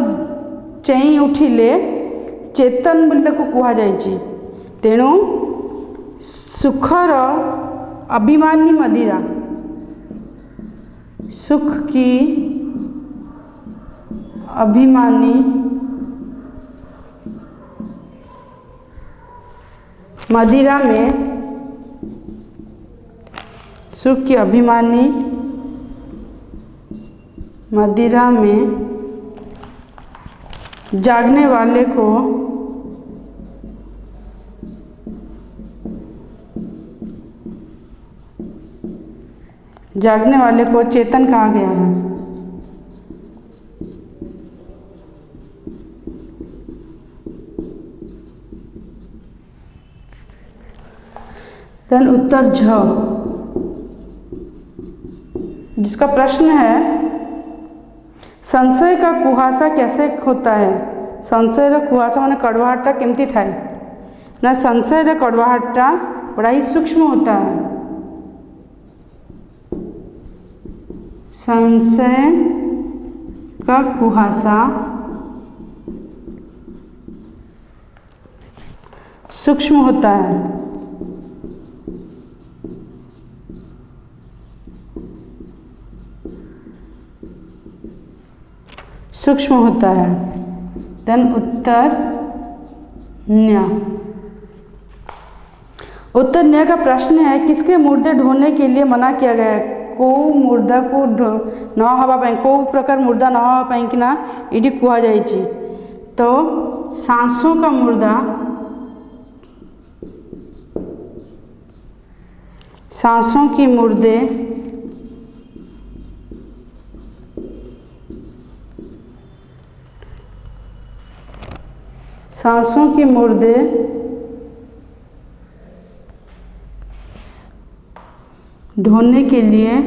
चेई उठिले चेतन बोली ताको कुहा जाइछि। तेणु सुखर अभिमानी मदिरा, सुख की अभिमानी मदिरा में, सुख की अभिमानी मदिरा में जागने वाले को चेतन कहा गया है। देन उत्तर झ जिसका प्रश्न है, संशय का कुहासा कैसे होता है? संशय रा कुहासा माने कड़वाहटा केमती थाए ना? संशय रा कड़वाहटा बड़ा ही सूक्ष्म होता है। संशय का कुहासा सूक्ष्म होता है। सूक्ष्म होता है। देन उत्तर न्य। उत्तर न्य का प्रश्न है, किसके मुर्दे ढोने के लिए मना किया गया है? को मुर्दा को न हवा पाई, को प्रकार मुर्दा न हवा पाई कि ना ये कुहा जाइछि। तो सांसों का मुर्दा, सांसों की मुर्दे सांसों की मुर्दे ढोने के लिए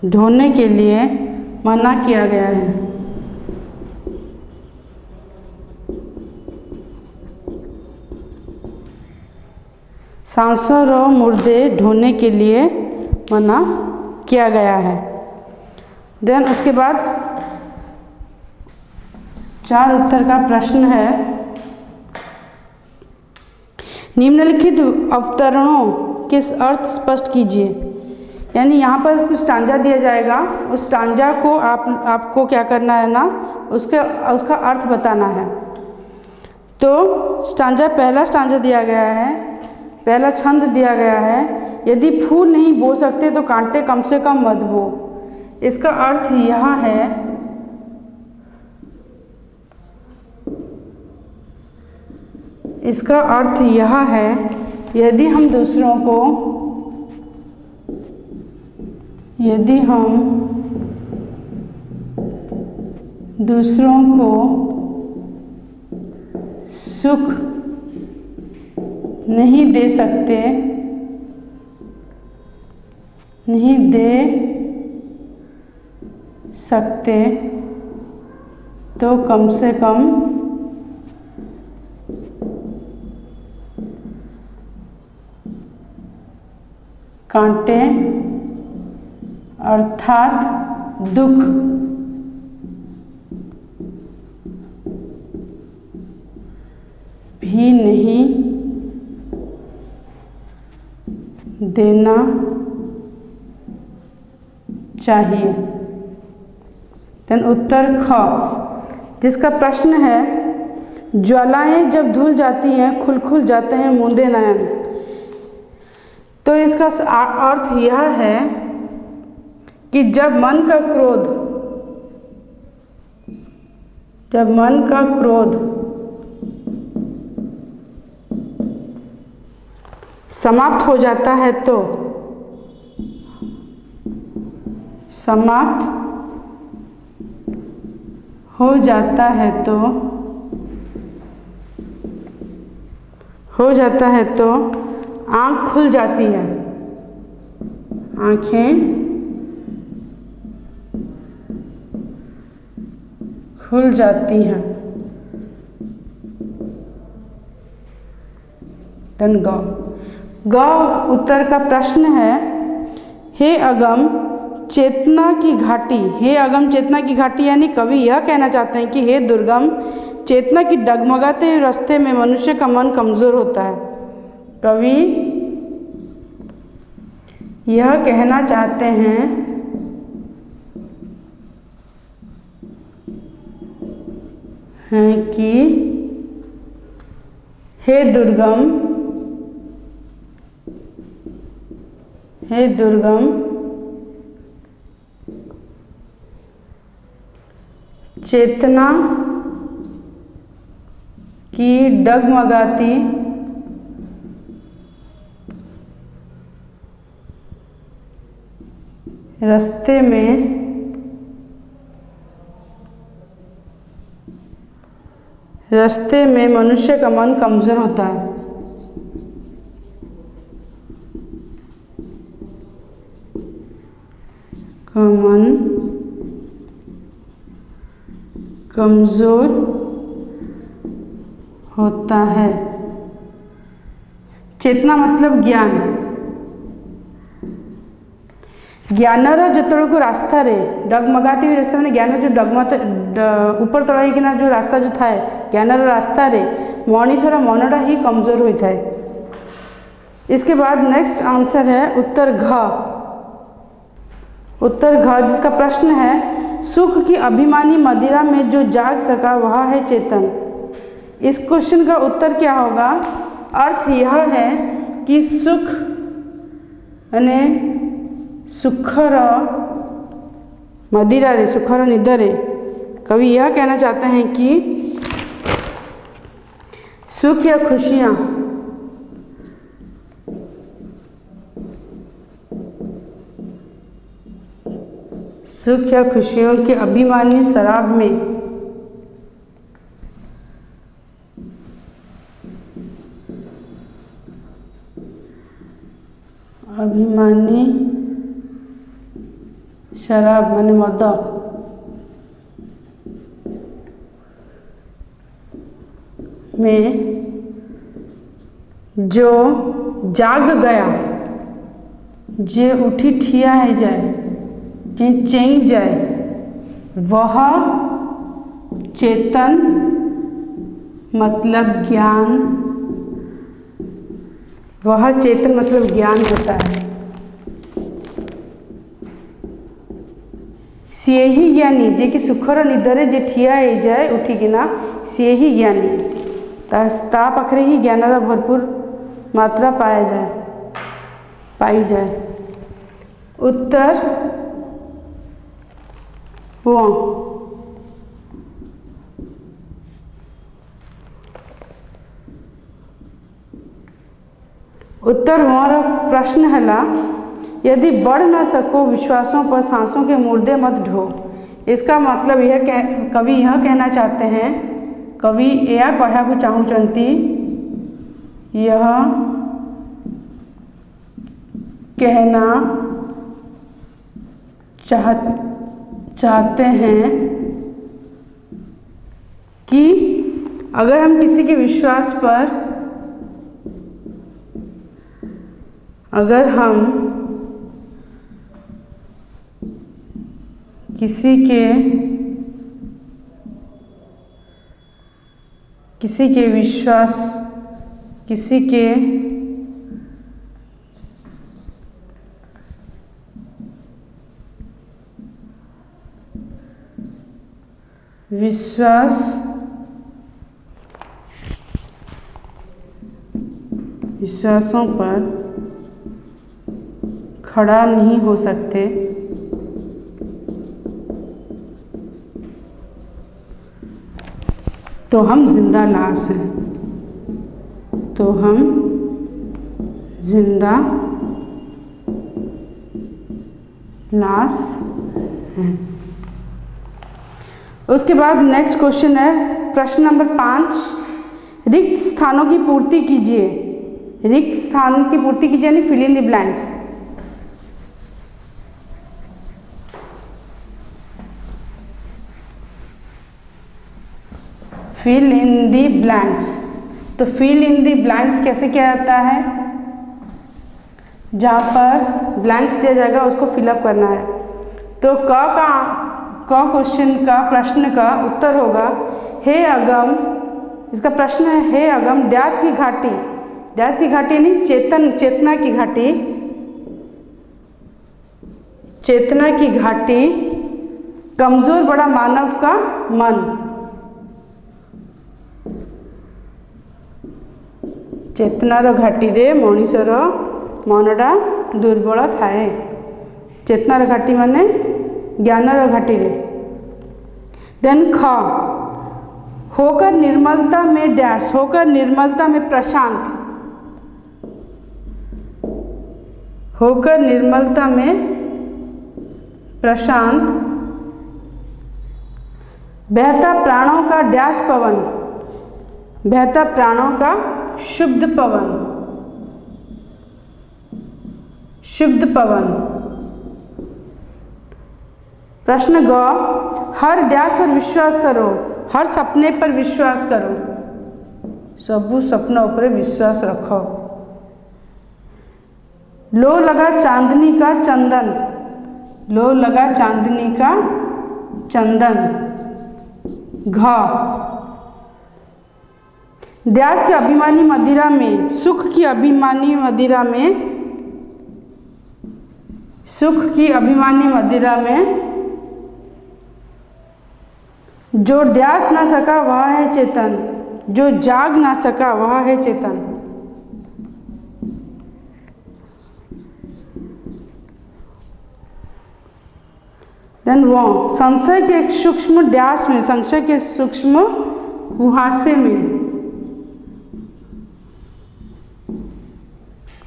ढोने के लिए मना किया गया है। सांसों रो मुर्दे ढोने के लिए मना किया गया है। देन उसके बाद 4 उत्तर का प्रश्न है, निम्नलिखित अवतरणों के अर्थ स्पष्ट कीजिए। यानी यहाँ पर कुछ स्टांजा दिया जाएगा, उस स्टांजा को आपको क्या करना है ना, उसका अर्थ बताना है। तो पहला स्टांजा दिया गया है, पहला छंद दिया गया है, यदि फूल नहीं बो सकते तो कांटे कम से कम मत बो। इसका अर्थ यह है यदि हम दूसरों को सुख नहीं दे सकते तो कम से कम कांटे अर्थात दुख भी नहीं देना चाहिए। देन उत्तर ख, जिसका प्रश्न है, ज्वालाएं जब धुल जाती हैं खुल जाते हैं मूंदे नयन। तो इसका अर्थ यह है कि जब मन का क्रोध समाप्त हो जाता है तो आँख खुल जाती है, आँखें खुल जाती हैं। देन ग उत्तर का प्रश्न है, हे अगम चेतना की घाटी, यानी कवि यह कहना चाहते हैं कि हे दुर्गम चेतना की डगमगाते हुए रास्ते में मनुष्य का मन कमज़ोर होता है। कवि यह कहना चाहते हैं कि हे दुर्गम चेतना की डगमगाती रास्ते में मनुष्य का मन कमज़ोर होता है। का मन कमज़ोर होता है। चेतना मतलब ज्ञान। ज्ञानर जतड़को रास्ता रे डगमगाती हुई रास्ता मैंने ज्ञान जो डगमते ऊपर तड़ाई कि जो रास्ता जो थाए ज्ञानर रास्ता रे मनीषर मनटा ही कमजोर होता है। इसके बाद नेक्स्ट आंसर है उत्तर घ, जिसका प्रश्न है, सुख की अभिमानी मदिरा में जो जाग सका वह है चेतन। इस क्वेश्चन का उत्तर क्या होगा? अर्थ यह है कि सुख यानी सुखर मदिरा रे सुखर निदरे, कवि यह कहना चाहते हैं कि सुख या खुशियाँ खुशियों के अभिमानी शराब में शराब माने मद। में जो जाग गया, जे उठी ठिया है जाए, जे चेंग जाए, वह चेतन मतलब ज्ञान, वह चेतन मतलब ज्ञान होता है। सिए ही ज्ञानी, जे कि सुखर निदरे जे ठिया है जाए उठिकिना सिए ही ज्ञानी। ता पाखरे ही ज्ञानर भरपूर मात्रा पाई जाए। उत्तर वो उत्तर हमारा प्रश्न है, यदि बढ़ न सको विश्वासों पर सांसों के मुर्दे मत ढो। इसका मतलब कवि यह कहना चाहते हैं, कवि यह कहना चाहूँचंती, यह कहना चाहते हैं कि अगर हम किसी के विश्वास पर, अगर हम किसी के विश्वासों पर खड़ा नहीं हो सकते, तो हम जिंदा लाश हैं। तो हम जिंदा लाश हैं। उसके बाद नेक्स्ट क्वेश्चन है प्रश्न नंबर 5, रिक्त स्थानों की पूर्ति कीजिए। रिक्त स्थान की पूर्ति कीजिए यानी fill in the blanks. Fill in the blanks. तो फिल इन दी ब्लैंक्स कैसे किया जाता है? जहाँ पर ब्लैंक्स दिया जाएगा उसको फिलअप करना है। तो क क्वेश्चन का प्रश्न का उत्तर होगा, हे अगम, इसका प्रश्न है, हे अगम डैश की घाटी। डैश की घाटी यानी चेतना की घाटी। चेतना की घाटी, कमजोर बड़ा मानव का मन। चेतनार घाटी रे मनीषर मनटा दुर्बल थाए। चेतनार घाटी माने ज्ञानर घाटी रे। देन ख, होकर निर्मलता में डैश, होकर निर्मलता में प्रशांत। होकर निर्मलता में प्रशांत, बहता प्राणों का डैश पवन। बहता प्राणों का शुद्ध पवन। शुद्ध पवन। प्रश्न ग, हर डैश पर विश्वास करो, हर सपने पर विश्वास करो। सबू सपनों पर विश्वास रखो। लो लगा चांदनी का चंदन। लो लगा चांदनी का चंदन। घ, डैश की अभिमानी मदिरा में, सुख की अभिमानी मदिरा में, सुख की अभिमानी मदिरा में जो डैश ना सका वह है चेतन, जो जाग ना सका वह है चेतन। देन वो संशय के एक सूक्ष्म डैश में, संशय के सूक्ष्म कुहासे में,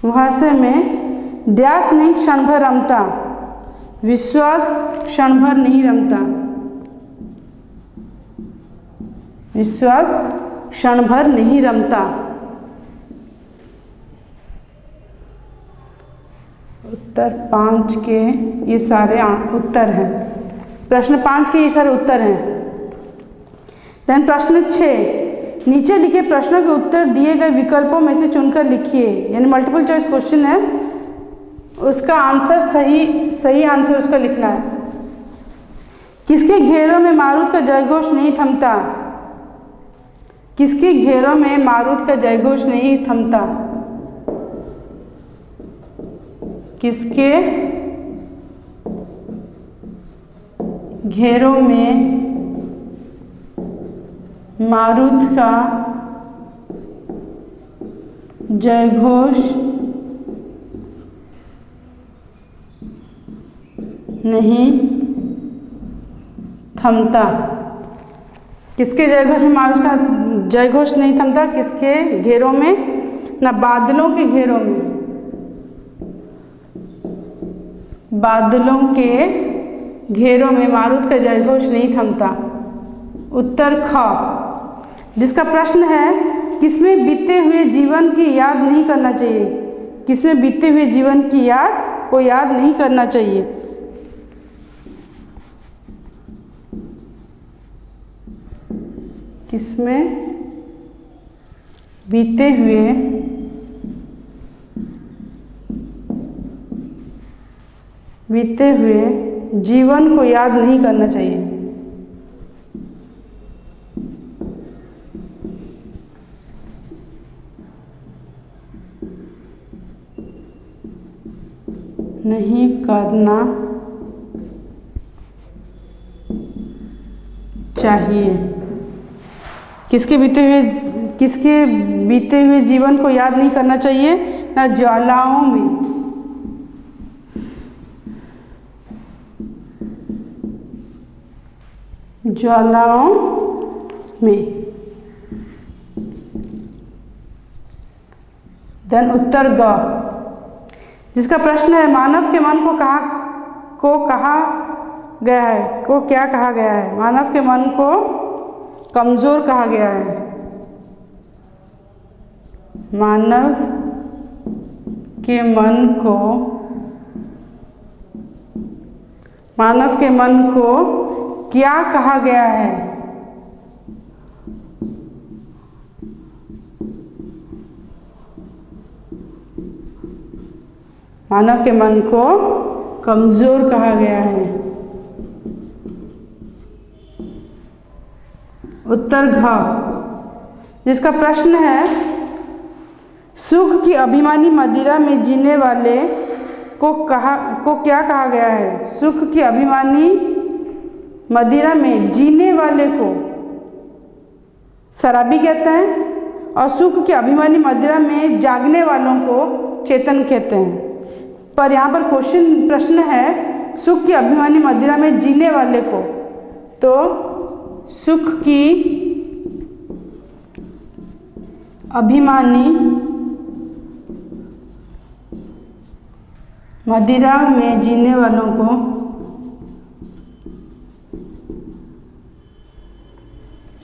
कुहासे में डैश नहीं क्षण भर रमता। विश्वास क्षण भर नहीं रमता। विश्वास क्षण भर नहीं रमता। उत्तर 5 के ये सारे उत्तर हैं। प्रश्न 5 के ये सारे उत्तर हैं। देन प्रश्न 6, नीचे लिखे प्रश्नों के उत्तर दिए गए विकल्पों में से चुनकर लिखिए। यानी मल्टीपल चॉइस क्वेश्चन है, उसका आंसर सही आंसर उसका लिखना है। किसके घेरों में मारुत का जयघोष नहीं थमता? किसके घेरों में मारुत का जयघोष नहीं थमता? किसके घेरों में मारुत का जयघोष नहीं थमता? किसके जयघोष में मारुत का जयघोष नहीं थमता? किसके घेरों में? ना बादलों के घेरों में, बादलों के घेरों में मारुत का जयघोष नहीं थमता। उत्तर ख। जिसका प्रश्न है किसमें बीते हुए जीवन की याद नहीं करना चाहिए? किसमें बीते हुए जीवन की याद नहीं करना चाहिए? किसमें बीते हुए जीवन को याद नहीं करना चाहिए? नहीं करना चाहिए। किसके बीते हुए जीवन को याद नहीं करना चाहिए? ना ज्वालाओं में, देन उत्तर ग। जिसका प्रश्न है मानव के मन को कहा गया है, को क्या कहा गया है? मानव के मन को कमजोर कहा गया है। मानव के मन को क्या कहा गया है? मानव के मन को कमजोर कहा गया है। उत्तर घ। जिसका प्रश्न है सुख की अभिमानी मदिरा में जीने वाले को क्या कहा गया है? सुख की अभिमानी मदिरा में जीने वाले को शराबी कहते हैं और सुख की अभिमानी मदिरा में जागने वालों को चेतन कहते हैं। पर यहाँ पर प्रश्न है सुख की अभिमानी मदिरा में जीने वाले को, तो सुख की अभिमानी मदिरा में जीने वालों को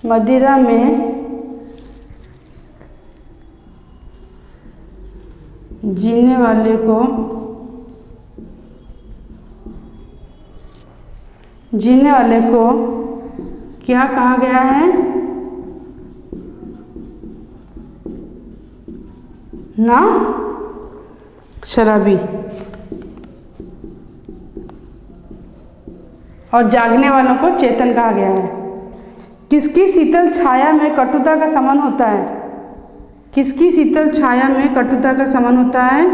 मदिरा में जीने वाले को क्या कहा गया है? ना शराबी। और जागने वालों को चेतन कहा गया है। किसकी शीतल छाया में कटुता का समन होता है? किसकी शीतल छाया में कटुता का समन होता है?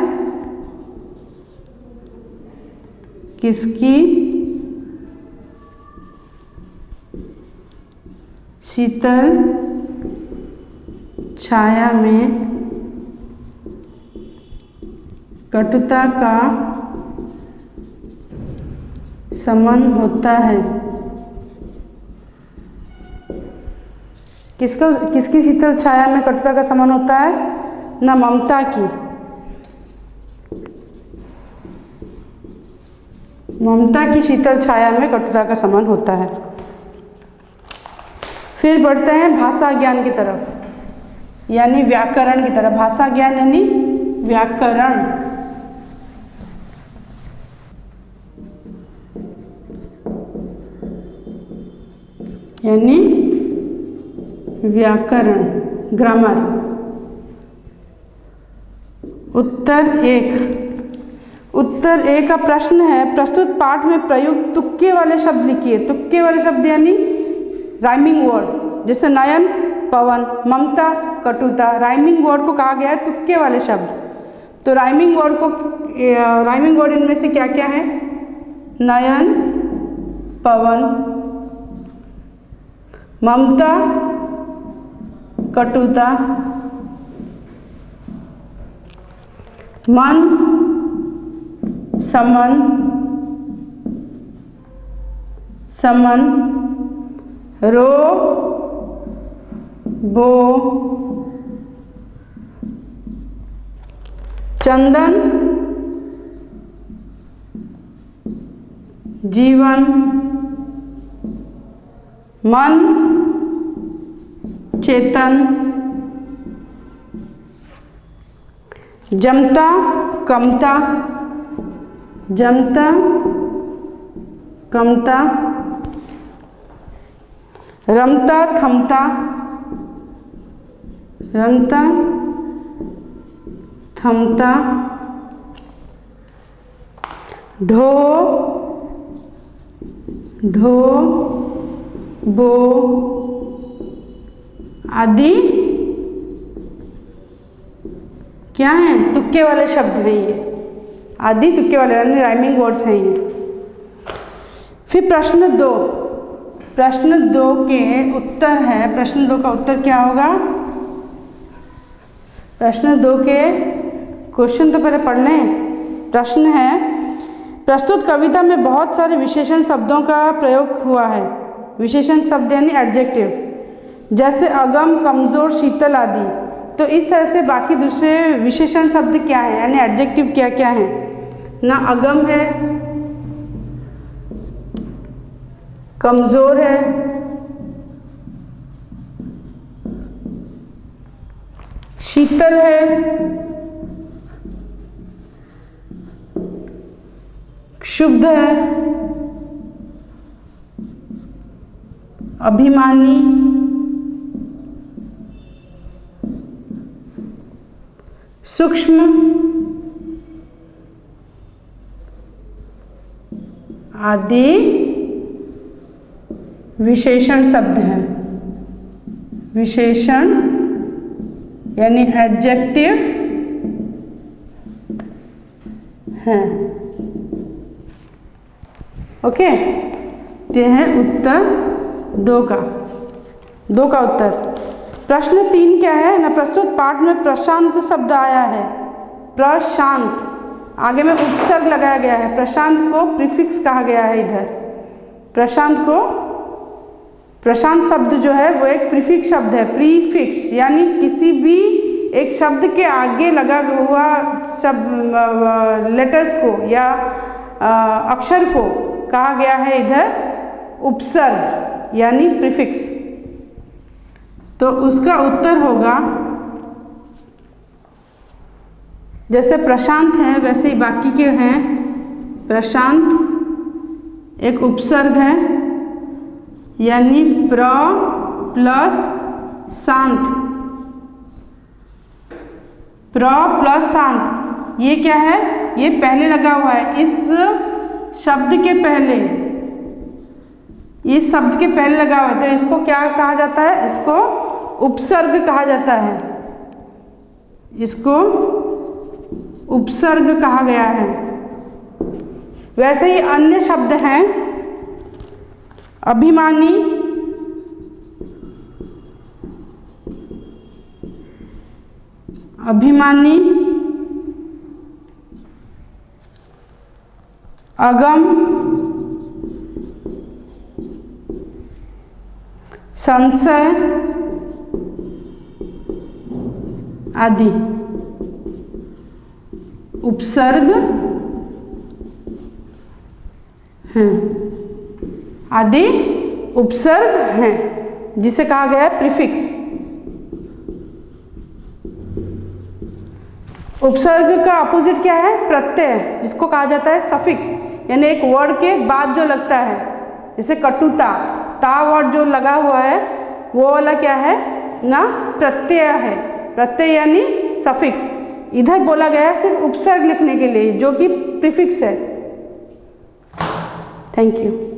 किसकी शीतल छाया में कटुता का समन होता है? किसकी शीतल छाया में कटुता का समन होता है? ना ममता की। ममता की शीतल छाया में कटुता का समन होता है। फिर बढ़ते हैं भाषा ज्ञान की तरफ, यानी व्याकरण की तरफ। भाषा ज्ञान यानी व्याकरण। यानी व्याकरण, ग्रामर। उत्तर एक का प्रश्न है, प्रस्तुत पाठ में प्रयुक्त तुक्के वाले शब्द लिखिए। तुक्के वाले शब्द यानी राइमिंग वर्ड, जैसे नयन पवन, ममता कटुता, राइमिंग वर्ड को कहा गया है तुक्के वाले शब्द। तो राइमिंग वर्ड इनमें से क्या क्या है? नयन पवन, ममता कटुता, मन समन, रो बो, चंदन जीवन, मन चेतन, जमता कमता, रमता थमता, ढो बो आदि क्या हैं? तुक्के वाले शब्द हैं ये, आदि तुक्के वाले यानी राइमिंग वर्ड्स हैं ये। फिर प्रश्न 2 के उत्तर है। प्रश्न 2 का उत्तर क्या होगा? प्रश्न 2 के क्वेश्चन तो पहले पढ़ लें। प्रश्न है, प्रस्तुत कविता में बहुत सारे विशेषण शब्दों का प्रयोग हुआ है। विशेषण शब्द यानी एडजेक्टिव, जैसे अगम, कमजोर, शीतल आदि। तो इस तरह से बाकी दूसरे विशेषण शब्द क्या है, यानी एडजेक्टिव क्या क्या है ना? अगम है, कमजोर है, शीतल है, शुद्ध है, अभिमानी, सूक्ष्म आदि विशेषण शब्द हैं। विशेषण यानी एडजेक्टिव हैं। ओके, ये है उत्तर 2 का उत्तर। प्रश्न 3 क्या है ना? प्रस्तुत पाठ में प्रशांत शब्द आया है। प्रशांत, आगे में उपसर्ग लगाया गया है। प्रशांत को प्रीफिक्स कहा गया है। इधर प्रशांत शब्द जो है वो एक प्रीफिक्स शब्द है। प्रीफिक्स यानी किसी भी एक शब्द के आगे लगा हुआ शब्द लेटर्स को या अक्षर को कहा गया है इधर उपसर्ग यानी प्रीफिक्स। तो उसका उत्तर होगा, जैसे प्रशांत है वैसे ही बाकी के हैं। प्रशांत एक उपसर्ग है यानी प्र प्लस शांत। प्र प्लस शांत ये क्या है? ये पहले लगा हुआ है। इस शब्द के पहले लगा हुआ है, तो इसको क्या कहा जाता है? इसको उपसर्ग कहा जाता है। इसको उपसर्ग कहा गया है। वैसे ही अन्य शब्द हैं अभिमानी, अगम, संशय आदि उपसर्ग हैं। आदि उपसर्ग हैं जिसे कहा गया है प्रीफिक्स। उपसर्ग का अपोजिट क्या है? प्रत्यय, जिसको कहा जाता है सफिक्स, यानी एक वर्ड के बाद जो लगता है। जैसे कटुता, ता वर्ड जो लगा हुआ है वो वाला क्या है ना, प्रत्यय है। प्रत्यय यानी सफिक्स। इधर बोला गया है सिर्फ उपसर्ग लिखने के लिए जो कि प्रीफिक्स है। Thank you.